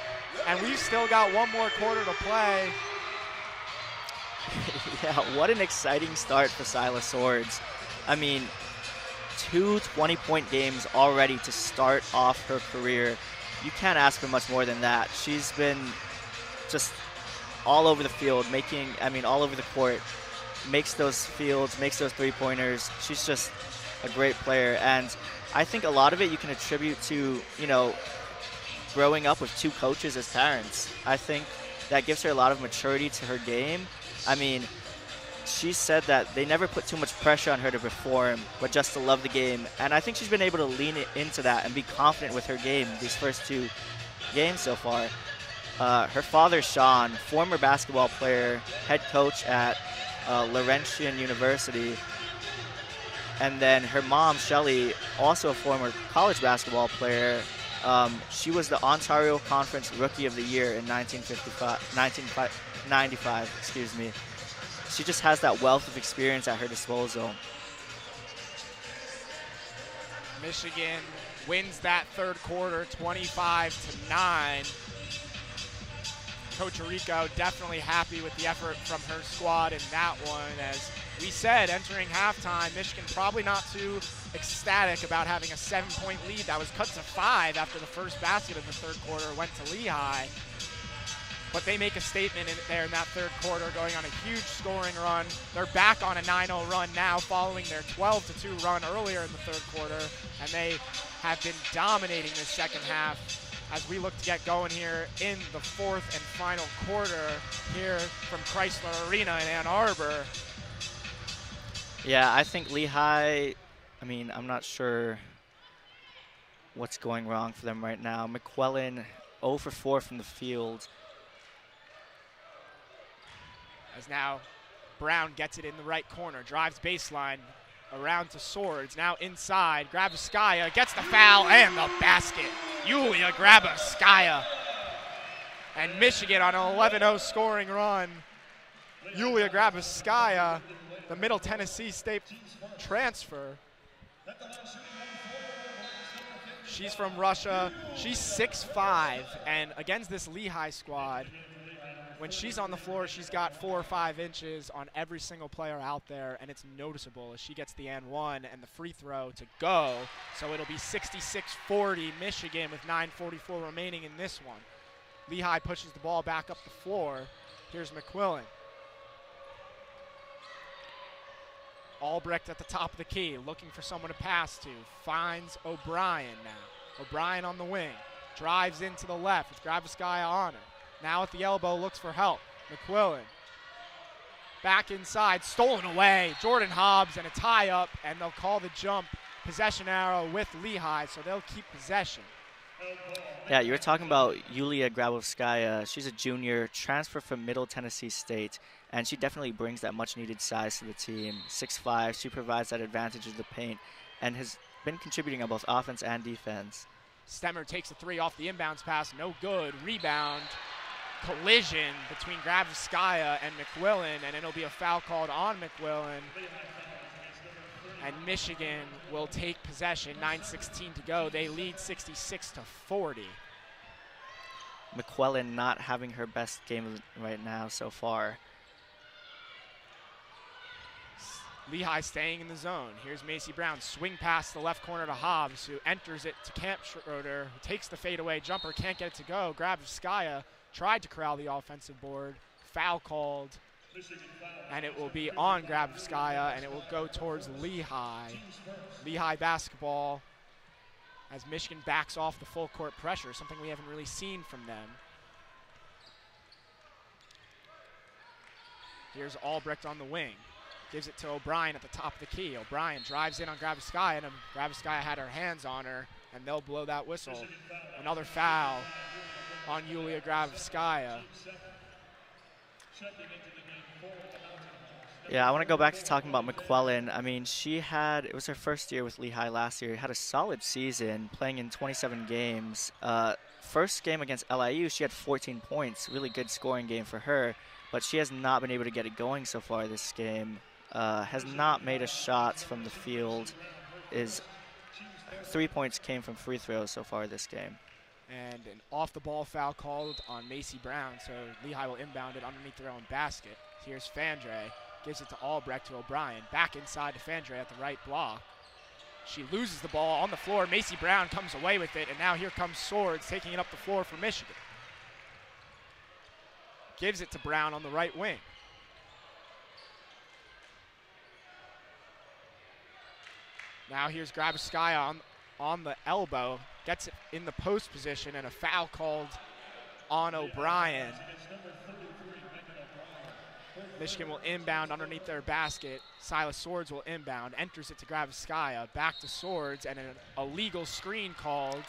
and we've still got one more quarter to play. Yeah, what an exciting start for Silas Swords. I mean, 2 20-point games already to start off her career. You can't ask for much more than that. She's been just all over the field, all over the court, makes those fields, makes those three-pointers. She's just a great player, and I think a lot of it you can attribute to, growing up with 2 coaches as parents. I think that gives her a lot of maturity to her game. I mean, she said that they never put too much pressure on her to perform, but just to love the game. And I think she's been able to lean into that and be confident with her game these first 2 games so far. Her father, Sean, former basketball player, head coach at Laurentian University. And then her mom, Shelly, also a former college basketball player. She was the Ontario Conference Rookie of the Year in 1995. She just has that wealth of experience at her disposal. Michigan wins that third quarter 25-9. Coach Rico definitely happy with the effort from her squad in that one. As we said, entering halftime, Michigan probably not too ecstatic about having a 7-point lead that was cut to 5 after the first basket of the third quarter went to Lehigh. But they make a statement there in that third quarter, going on a huge scoring run. They're back on a 9-0 run now following their 12-2 run earlier in the third quarter, and they have been dominating this second half as we look to get going here in the fourth and final quarter here from Crisler Arena in Ann Arbor. Yeah, I think Lehigh, I'm not sure what's going wrong for them right now. McQuillan 0 for 4 from the field. As now Brown gets it in the right corner, drives baseline, around to Swords, now inside, Graboskaya gets the foul and the basket. Yulia Graboskaya. And Michigan on an 11-0 scoring run. Yulia Graboskaya, the Middle Tennessee State transfer. She's from Russia. She's 6'5", and against this Lehigh squad, when she's on the floor, she's got 4 or 5 inches on every single player out there, and it's noticeable as she gets the N1 and the free throw to go. So it'll be 66-40 Michigan with 9:44 remaining in this one. Lehigh pushes the ball back up the floor. Here's McQuillan. Albrecht at the top of the key, looking for someone to pass to. Finds O'Brien now. O'Brien on the wing. Drives into the left with Graboskaya on her. Now at the elbow, looks for help. McQuillan. Back inside, stolen away. Jordan Hobbs and a tie-up, and they'll call the jump possession arrow with Lehigh, so they'll keep possession. Yeah, you were talking about Yulia Grabovskaya. She's a junior, transfer from Middle Tennessee State, and she definitely brings that much-needed size to the team. 6'5", she provides that advantage of the paint and has been contributing on both offense and defense. Stemmer takes a three off the inbounds pass, no good. Rebound, collision between Grabovskaya and McQuillan, and it'll be a foul called on McQuillan. And Michigan will take possession, 9:16 to go. They lead 66-40. McQuillan not having her best game right now so far. Lehigh staying in the zone. Here's Macy Brown, swing past the left corner to Hobbs, who enters it to Camp Schroeder, who takes the fadeaway jumper, can't get it to go. Grabovskaya tried to corral the offensive board, foul called, and it will be on Grabovskaya, and it will go towards Lehigh. Lehigh basketball as Michigan backs off the full court pressure, something we haven't really seen from them. Here's Albrecht on the wing. Gives it to O'Brien at the top of the key. O'Brien drives in on Grabovskaya, and Grabovskaya had her hands on her, and they'll blow that whistle. Another foul on Yulia Grabovskaya. Yeah, I want to go back to talking about McQuillan. I mean, it was her first year with Lehigh last year. Had a solid season, playing in 27 games. First game against LIU, she had 14 points. Really good scoring game for her, but she has not been able to get it going so far this game. Has not made a shots from the field. 3 points came from free throws so far this game. And an off-the-ball foul called on Macy Brown, so Lehigh will inbound it underneath their own basket. Here's Fandre, gives it to Albrecht to O'Brien. Back inside to Fandre at the right block. She loses the ball on the floor. Macy Brown comes away with it, and now here comes Swords taking it up the floor for Michigan. Gives it to Brown on the right wing. Now here's Grabovskaya on the elbow, gets it in the post position, and a foul called on O'Brien. Michigan will inbound underneath their basket. Silas Swords will inbound, enters it to Grabovskaya, back to Swords, and an illegal screen called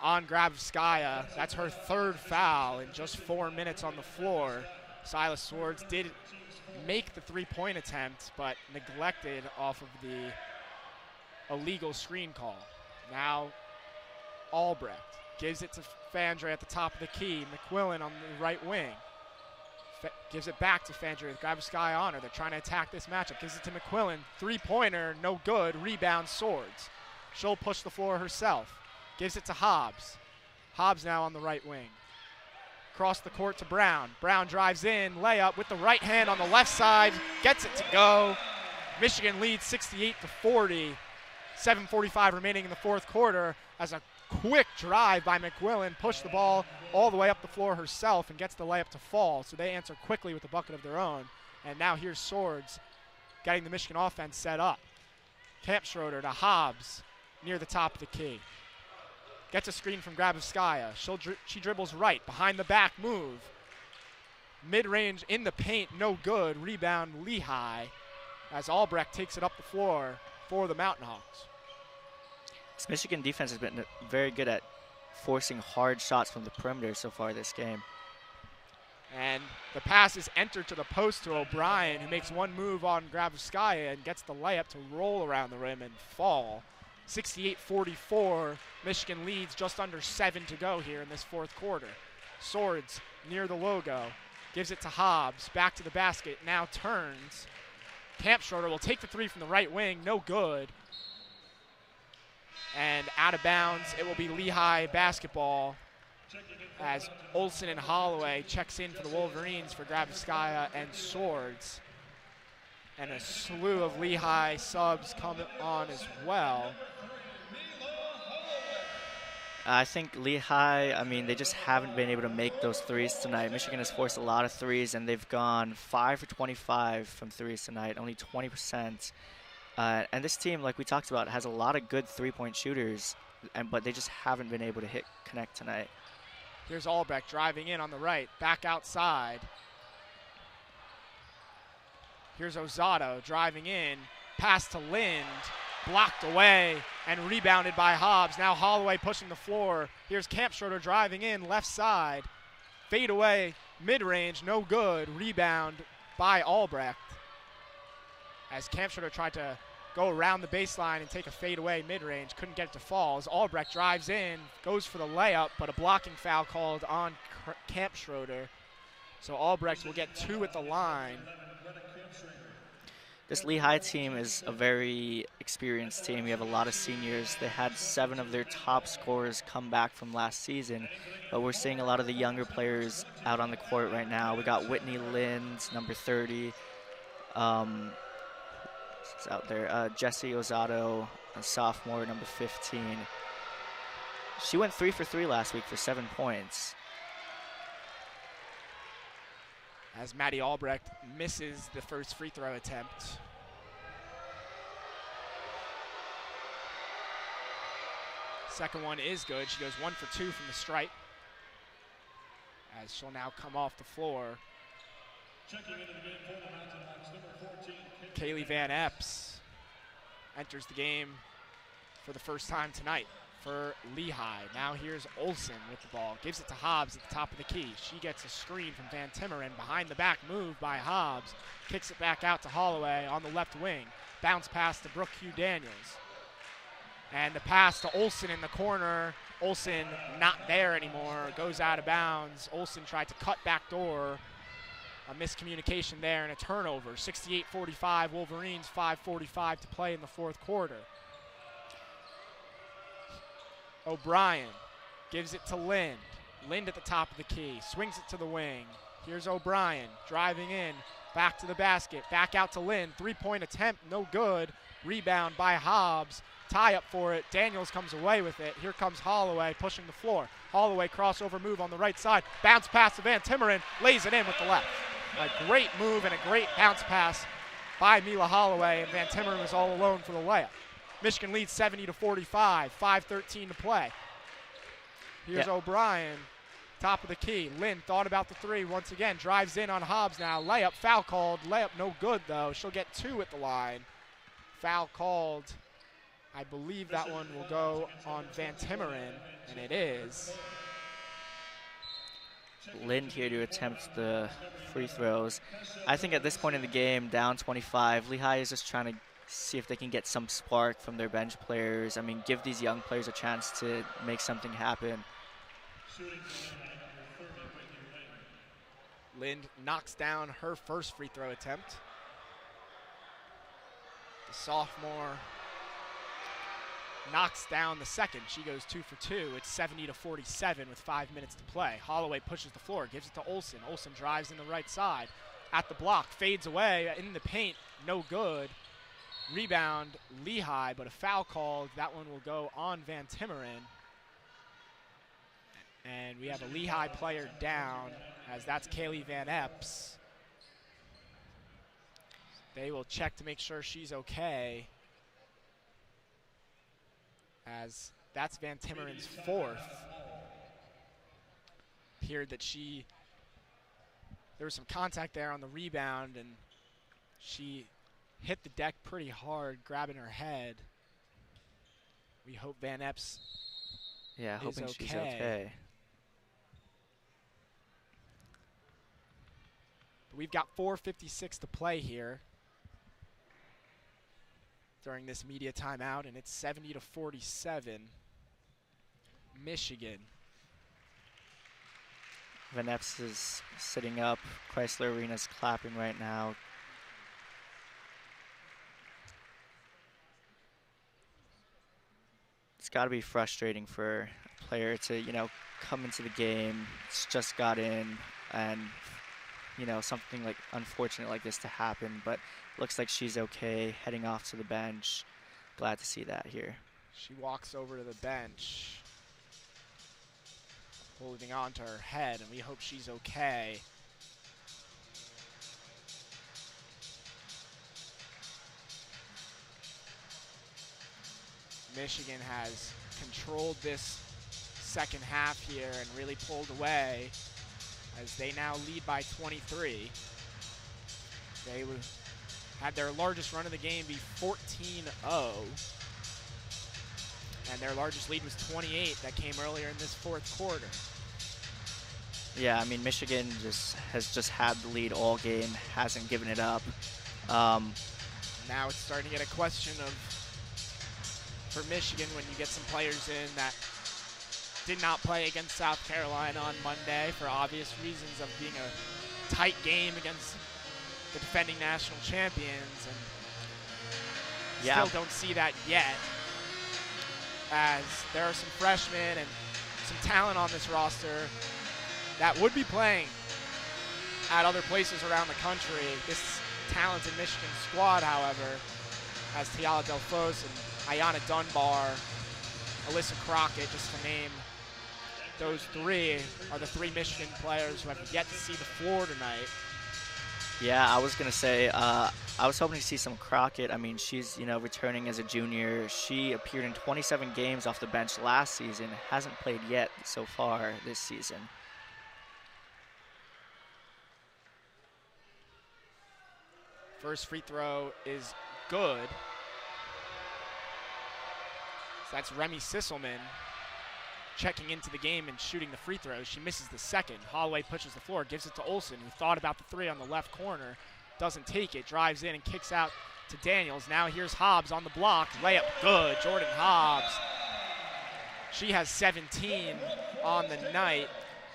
on Grabovskaya. That's her third foul in just 4 minutes on the floor. Silas Swords did make the three-point attempt, but neglected off of the illegal screen call. Now Albrecht gives it to Fandre at the top of the key. McQuillan on the right wing. Gives it back to Fandre with Grabovskaya on her. They're trying to attack this matchup. Gives it to McQuillan. Three-pointer, no good. Rebound, Swords. She'll push the floor herself. Gives it to Hobbs. Hobbs now on the right wing. Across the court to Brown. Brown drives in, layup with the right hand on the left side. Gets it to go. Michigan leads 68-40. 7:45 remaining in the fourth quarter as a quick drive by McQuillan pushed the ball all the way up the floor herself and gets the layup to fall. So they answer quickly with a bucket of their own. And now here's Swords getting the Michigan offense set up. Camp Schroeder to Hobbs near the top of the key. Gets a screen from Grabovskaya. She dribbles right, behind the back move. Mid-range in the paint, no good. Rebound Lehigh as Albrecht takes it up the floor for the Mountain Hawks. This Michigan defense has been very good at forcing hard shots from the perimeter so far this game. And the pass is entered to the post to O'Brien, who makes one move on Grabovskaya and gets the layup to roll around the rim and fall. 68-44, Michigan leads just under 7 to go here in this fourth quarter. Swords near the logo, gives it to Hobbs, back to the basket, now turns. Camp Schroeder will take the three from the right wing, no good. And out of bounds, it will be Lehigh basketball as Olsen and Holloway checks in for the Wolverines for Grabovskaya and Swords. And a slew of Lehigh subs come on as well. I think Lehigh, I mean, they just haven't been able to make those threes tonight. Michigan has forced a lot of threes, and they've gone 5 for 25 from threes tonight, only 20%. And this team, like we talked about, has a lot of good three-point shooters, but they just haven't been able to connect tonight. Here's Albrecht driving in on the right, back outside. Here's Osato driving in, pass to Lind, blocked away and rebounded by Hobbs. Now Holloway pushing the floor. Here's Camp Schroeder driving in, left side. Fade away, mid-range, no good. Rebound by Albrecht. As Camp Schroeder tried to go around the baseline and take a fadeaway mid-range. Couldn't get it to fall as Albrecht drives in, goes for the layup, but a blocking foul called on Camp Schroeder. So Albrecht will get 2 at the line. This Lehigh team is a very experienced team. We have a lot of seniors. They had 7 of their top scorers come back from last season, but we're seeing a lot of the younger players out on the court right now. We got Whitney Lind, number 30. Who's out there? Jessie Ozato, a sophomore, number 15. She went 3 for 3 last week for 7 points. As Maddie Albrecht misses the first free throw attempt. Second one is good. She goes 1 for 2 from the stripe. As she'll now come off the floor. Kaylee Van Epps enters the game for the first time tonight for Lehigh. Now here's Olsen with the ball. Gives it to Hobbs at the top of the key. She gets a screen from Van Timmeren. Behind the back move by Hobbs. Kicks it back out to Holloway on the left wing. Bounce pass to Brooke Hugh Daniels. And the pass to Olsen in the corner. Olsen not there anymore. Goes out of bounds. Olsen tried to cut back door. A miscommunication there and a turnover. 68-45 Wolverines, 5:45 to play in the fourth quarter. O'Brien gives it to Lind. Lind at the top of the key, swings it to the wing. Here's O'Brien driving in, back to the basket, back out to Lind. 3-point attempt, no good. Rebound by Hobbs. Tie up for it. Daniels comes away with it. Here comes Holloway pushing the floor. Holloway crossover move on the right side. Bounce pass to Van Timmeren, lays it in with the left. A great move and a great bounce pass by Mila Holloway, and Van Timmeren was all alone for the layup. Michigan leads 70-45, 5:13 to play. Here's O'Brien, top of the key. Lind thought about the 3 once again, drives in on Hobbs now. Layup, foul called. Layup no good though. She'll get 2 at the line. Foul called. I believe that one will go on Van Timmeren, and it is. Lind here to attempt the free throws. I think at this point in the game, down 25, Lehigh is just trying to see if they can get some spark from their bench players. I mean, give these young players a chance to make something happen. Lind knocks down her first free throw attempt. The sophomore knocks down the second. She goes 2 for 2. It's 70-47 with 5 minutes to play. Holloway pushes the floor, gives it to Olsen. Olsen drives in the right side. At the block, fades away in the paint, no good. Rebound, Lehigh, but a foul called. That one will go on Van Timmeren. And we have a Lehigh player down, as that's Kaylee Van Epps. They will check to make sure she's okay, as that's Van Timmeren's 4th. Appeared that there was some contact there on the rebound, and she hit the deck pretty hard, grabbing her head. We hope Van Epps hoping she's okay. But we've got 4:56 to play here during this media timeout, and it's 70-47 Michigan. Van Epps is sitting up. Crisler Arena's clapping right now. It's got to be frustrating for a player to, come into the game. It's just got in, and, something like unfortunate like this to happen. But looks like she's okay, heading off to the bench. Glad to see that here. She walks over to the bench, holding on to her head, and we hope she's okay. Michigan has controlled this second half here and really pulled away, as they now lead by 23. They had their largest run of the game be 14-0. And their largest lead was 28. That came earlier in this fourth quarter. Yeah, I mean, Michigan has just had the lead all game, hasn't given it up. Now it's starting to get a question of, for Michigan, when you get some players in that did not play against South Carolina on Monday for obvious reasons of being a tight game against the defending national champions, and still don't see that yet, as there are some freshmen and some talent on this roster that would be playing at other places around the country. This talented Michigan squad, however, has Tiala Delfos and Ayanna Dunbar, Alyssa Crockett, just to name those three, are the three Michigan players who have yet to see the floor tonight. Yeah, I was going to say, I was hoping to see some Crockett. I mean, she's, returning as a junior. She appeared in 27 games off the bench last season, hasn't played yet so far this season. First free throw is good. So that's Remy Sisselman checking into the game and shooting the free throw. She misses the second. Holloway pushes the floor, gives it to Olsen, who thought about the three on the left corner, doesn't take it, drives in and kicks out to Daniels. Now here's Hobbs on the block. Layup good. Jordan Hobbs. She has 17 on the night.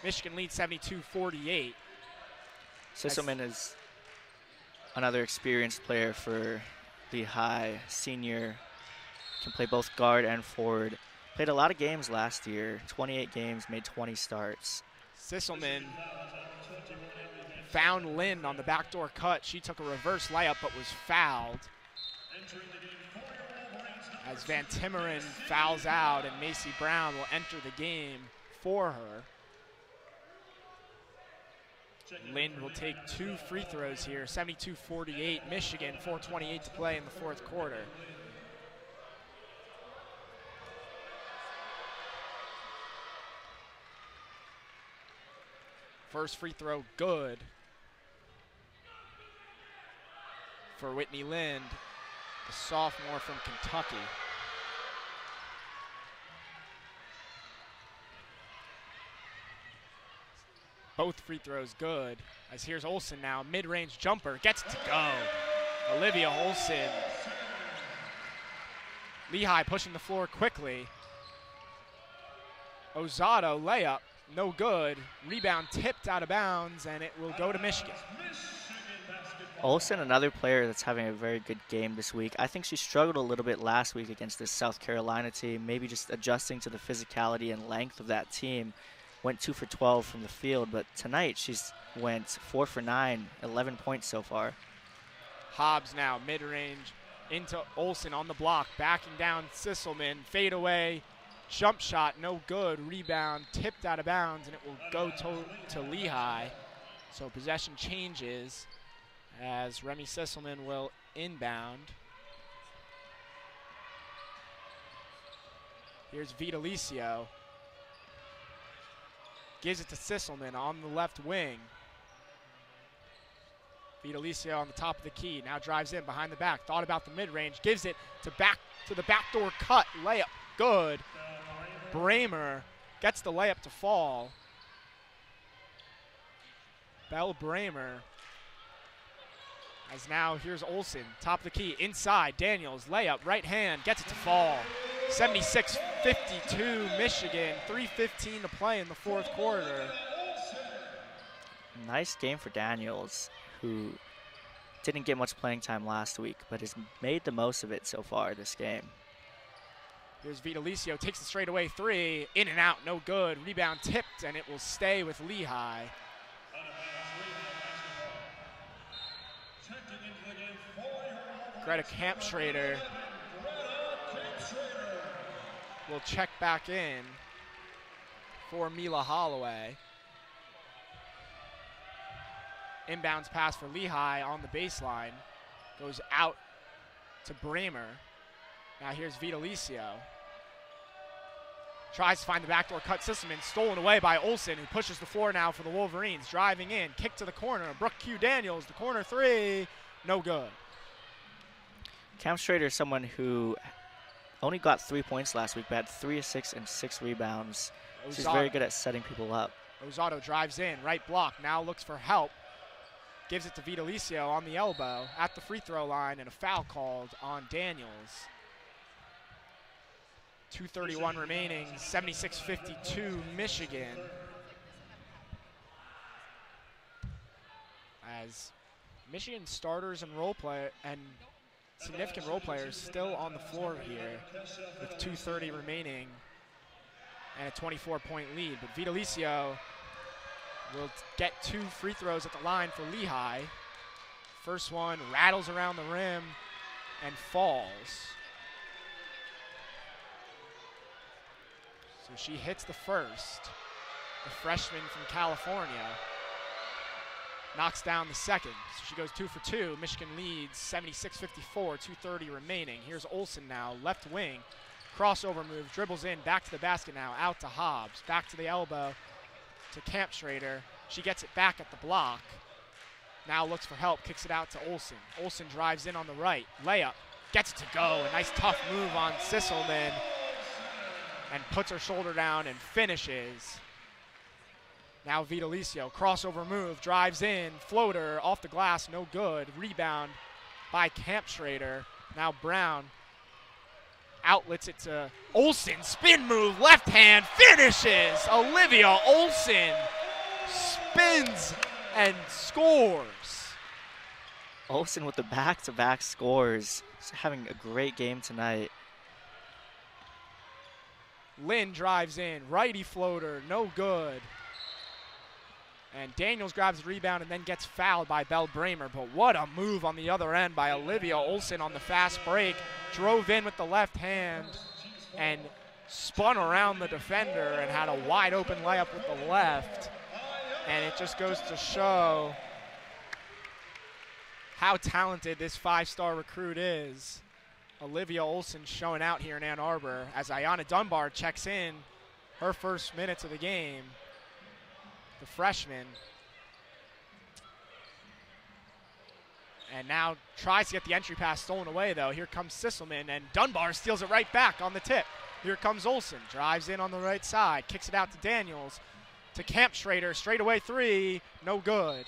Michigan leads 72-48. Sisselman is another experienced player for Lehigh, senior, can play both guard and forward. Played a lot of games last year, 28 games, made 20 starts. Sisselman found Lynn on the backdoor cut. She took a reverse layup but was fouled. As Van Timmeren fouls out and Macy Brown will enter the game for her. Lynn will take two free throws here, 72-48 Michigan, 4:28 to play in the fourth quarter. First free throw good for Whitney Lind, the sophomore from Kentucky. Both free throws good, as here's Olsen now, mid-range jumper, gets it to go. Olivia Olsen. Lehigh pushing the floor quickly. Ozato layup, no good. Rebound tipped out of bounds, and it will go to Michigan. Olsen, another player that's having a very good game this week. I think she struggled a little bit last week against this South Carolina team, maybe just adjusting to the physicality and length of that team. Went 2 for 12 from the field, but tonight she's went 4 for 9, 11 points so far. Hobbs now, mid-range, into Olsen on the block, backing down Sisselman, fade away, jump shot, no good, rebound, tipped out of bounds, and it will go to Lehigh. So possession changes as Remy Sisselman will inbound. Here's Vitalicio. Gives it to Sisselman on the left wing. Vitalicio on the top of the key, now drives in behind the back, thought about the mid-range, gives it to the backdoor cut, layup, good. Bramer gets the layup to fall. Belle Bramer. As now here's Olsen, top of the key, inside, Daniels, layup, right hand, gets it to fall. 76-52 Michigan, 3:15 to play in the fourth quarter. Nice game for Daniels, who didn't get much playing time last week, but has made the most of it so far this game. Here's Vitalicio, takes the straightaway three, in and out, no good. Rebound tipped, and it will stay with Lehigh. Greta Kampschrader will check back in for Mila Holloway. Inbounds pass for Lehigh on the baseline. Goes out to Bramer. Now here's Vitalicio. Tries to find the backdoor cut. Sisselman stolen away by Olsen, who pushes the floor now for the Wolverines. Driving in, kick to the corner. Brooke Q. Daniels, the corner three, no good. Kampschrader is someone who only got 3 points last week, but had 3 assists and 6 rebounds. She's very good at setting people up. Ozato drives in, right block, now looks for help. gives it to Vitalicio on the elbow at the free throw line, and a foul called on Daniels. 2:31 remaining, 76-52 Michigan. As Michigan starters and significant role players still on the floor here with 2:30 remaining and a 24-point lead. But Vitalicio will get 2 free throws at the line for Lehigh. First one rattles around the rim and falls. So she hits the first. The freshman from California knocks down the second. So she goes 2 for 2. Michigan leads 76-54, 2:30 remaining. Here's Olsen now, left wing. Crossover move, dribbles in, back to the basket now, out to Hobbs. Back to the elbow to Campschrader. She gets it back at the block. Now looks for help, kicks it out to Olsen. Olsen drives in on the right, layup, gets it to go. A nice tough move on Sisselman, and puts her shoulder down and finishes. Now Vitalicio, crossover move, drives in, floater, off the glass, no good. Rebound by Campschrader. Now Brown outlets it to Olsen, spin move, left hand, finishes. Olivia Olsen spins and scores. Olsen with the back-to-back scores. She's having a great game tonight. Lynn drives in, righty floater, no good. And Daniels grabs the rebound and then gets fouled by Belle Bramer. But what a move on the other end by Olivia Olsen on the fast break. Drove in with the left hand and spun around the defender and had a wide open layup with the left. And it just goes to show how talented this 5-star recruit is. Olivia Olsen showing out here in Ann Arbor as Ayanna Dunbar checks in her first minutes of the game. The freshman. And now tries to get the entry pass stolen away, though. Here comes Sisselman, and Dunbar steals it right back on the tip. Here comes Olsen, drives in on the right side, kicks it out to Daniels, to Campschrader, straightaway 3, no good.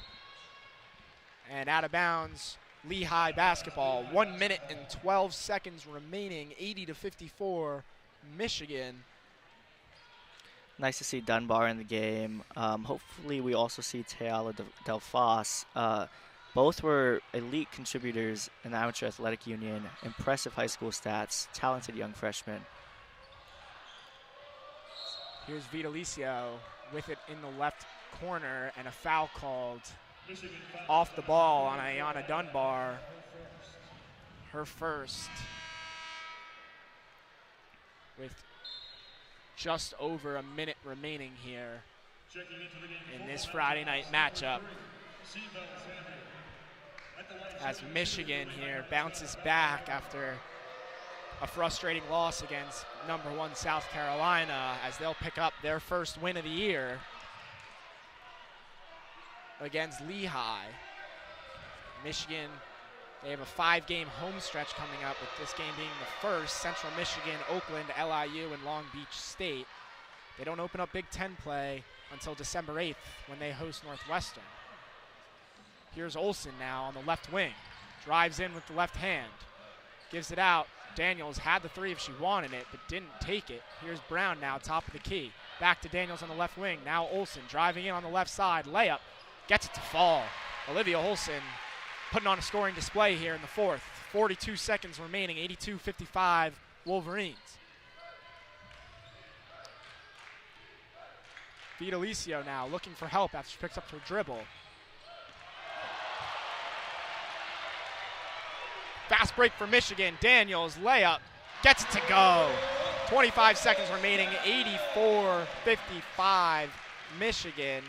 And out of bounds, Lehigh basketball. 1 minute and 12 seconds remaining, 80-54, Michigan. Nice to see Dunbar in the game. Hopefully we also see Teala Del Foss. Both were elite contributors in the Amateur Athletic Union. Impressive high school stats. Talented young freshmen. Here's Vitalicio with it in the left corner, and a foul called off the ball on Ayanna Dunbar. Her first. With just over a minute remaining here in this Friday night matchup, as Michigan here bounces back after a frustrating loss against #1 South Carolina, as they'll pick up their first win of the year against Lehigh. Michigan, they have a 5-game home stretch coming up, with this game being the first. Central Michigan, Oakland, LIU, and Long Beach State. They don't open up Big Ten play until December 8th when they host Northwestern. Here's Olsen now on the left wing. Drives in with the left hand. Gives it out. Daniels had the 3 if she wanted it, but didn't take it. Here's Brown now, top of the key. Back to Daniels on the left wing. Now Olsen driving in on the left side. Layup. Gets it to fall. Olivia Olsen putting on a scoring display here in the fourth. 42 seconds remaining, 82-55 Wolverines. Vitalicio now looking for help after she picks up her dribble. Fast break for Michigan. Daniels, layup, gets it to go. 25 seconds remaining, 84-55 Michigan.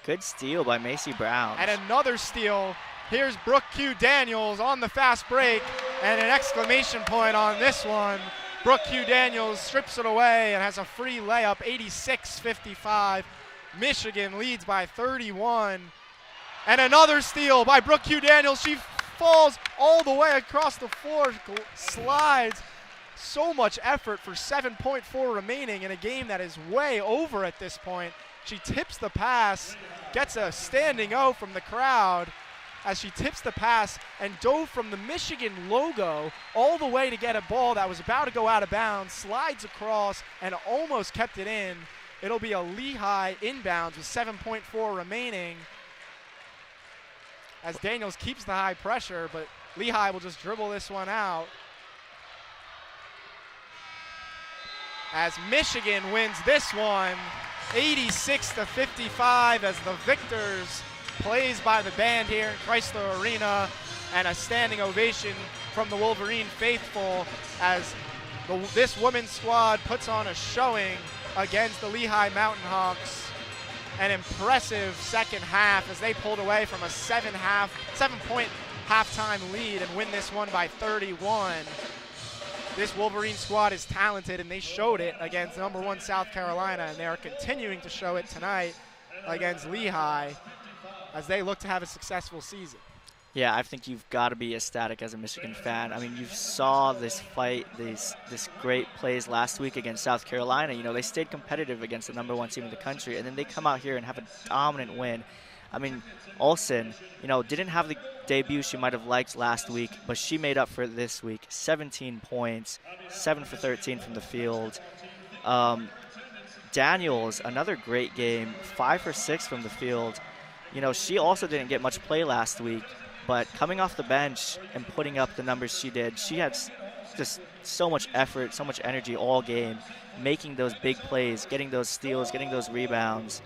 Good steal by Macy Brown. And another steal. Here's Brooke Q. Daniels on the fast break, and an exclamation point on this one. Brooke Q. Daniels strips it away and has a free layup, 86-55. Michigan leads by 31. And another steal by Brooke Q. Daniels. She falls all the way across the floor, slides. So much effort for 7.4 remaining in a game that is way over at this point. She tips the pass, gets a standing O from the crowd as she tips the pass and dove from the Michigan logo all the way to get a ball that was about to go out of bounds, slides across, and almost kept it in. It'll be a Lehigh inbounds with 7.4 remaining as Daniels keeps the high pressure, but Lehigh will just dribble this one out. As Michigan wins this one, 86-55, as the victors plays by the band here in Crisler Arena, and a standing ovation from the Wolverine faithful as this women's squad puts on a showing against the Lehigh Mountain Hawks. An impressive second half as they pulled away from a 7-point halftime lead and win this one by 31. This Wolverine squad is talented, and they showed it against number 1 South Carolina, and they are continuing to show it tonight against Lehigh as they look to have a successful season. Yeah, I think you've got to be ecstatic as a Michigan fan. I mean, you saw this fight, this great plays last week against South Carolina. You know, they stayed competitive against the number 1 team in the country, and then they come out here and have a dominant win. I mean, Olsen, you know, didn't have the debut she might have liked last week, but she made up for it this week. 17 points, 7 for 13 from the field. Daniels, another great game, 5 for 6 from the field. You know, she also didn't get much play last week, but coming off the bench and putting up the numbers she did, she had just so much effort, so much energy all game, making those big plays, getting those steals, getting those rebounds.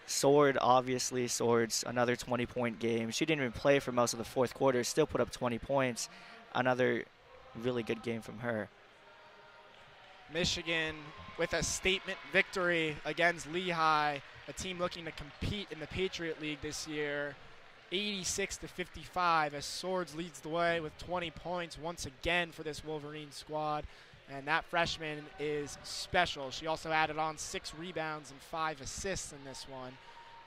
Sword, obviously, Sword's another 20-point game. She didn't even play for most of the fourth quarter, still put up 20 points. Another really good game from her. Michigan with a statement victory against Lehigh, a team looking to compete in the Patriot League this year. 86-55 as Swords leads the way with 20 points once again for this Wolverine squad. And that freshman is special. She also added on 6 rebounds and 5 assists in this one.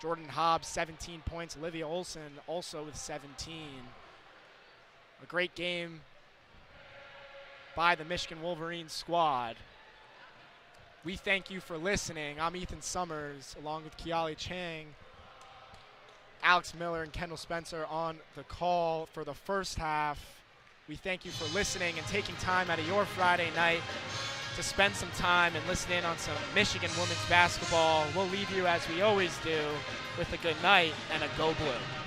Jordan Hobbs, 17 points. Olivia Olsen also with 17. A great game by the Michigan Wolverines squad. We thank you for listening. I'm Ethan Sommers along with Chang, Alex Miller, and Kendall Spencer on the call for the first half. We thank you for listening and taking time out of your Friday night to spend some time and listen in on some Michigan women's basketball. We'll leave you, as we always do, with a good night and a Go Blue.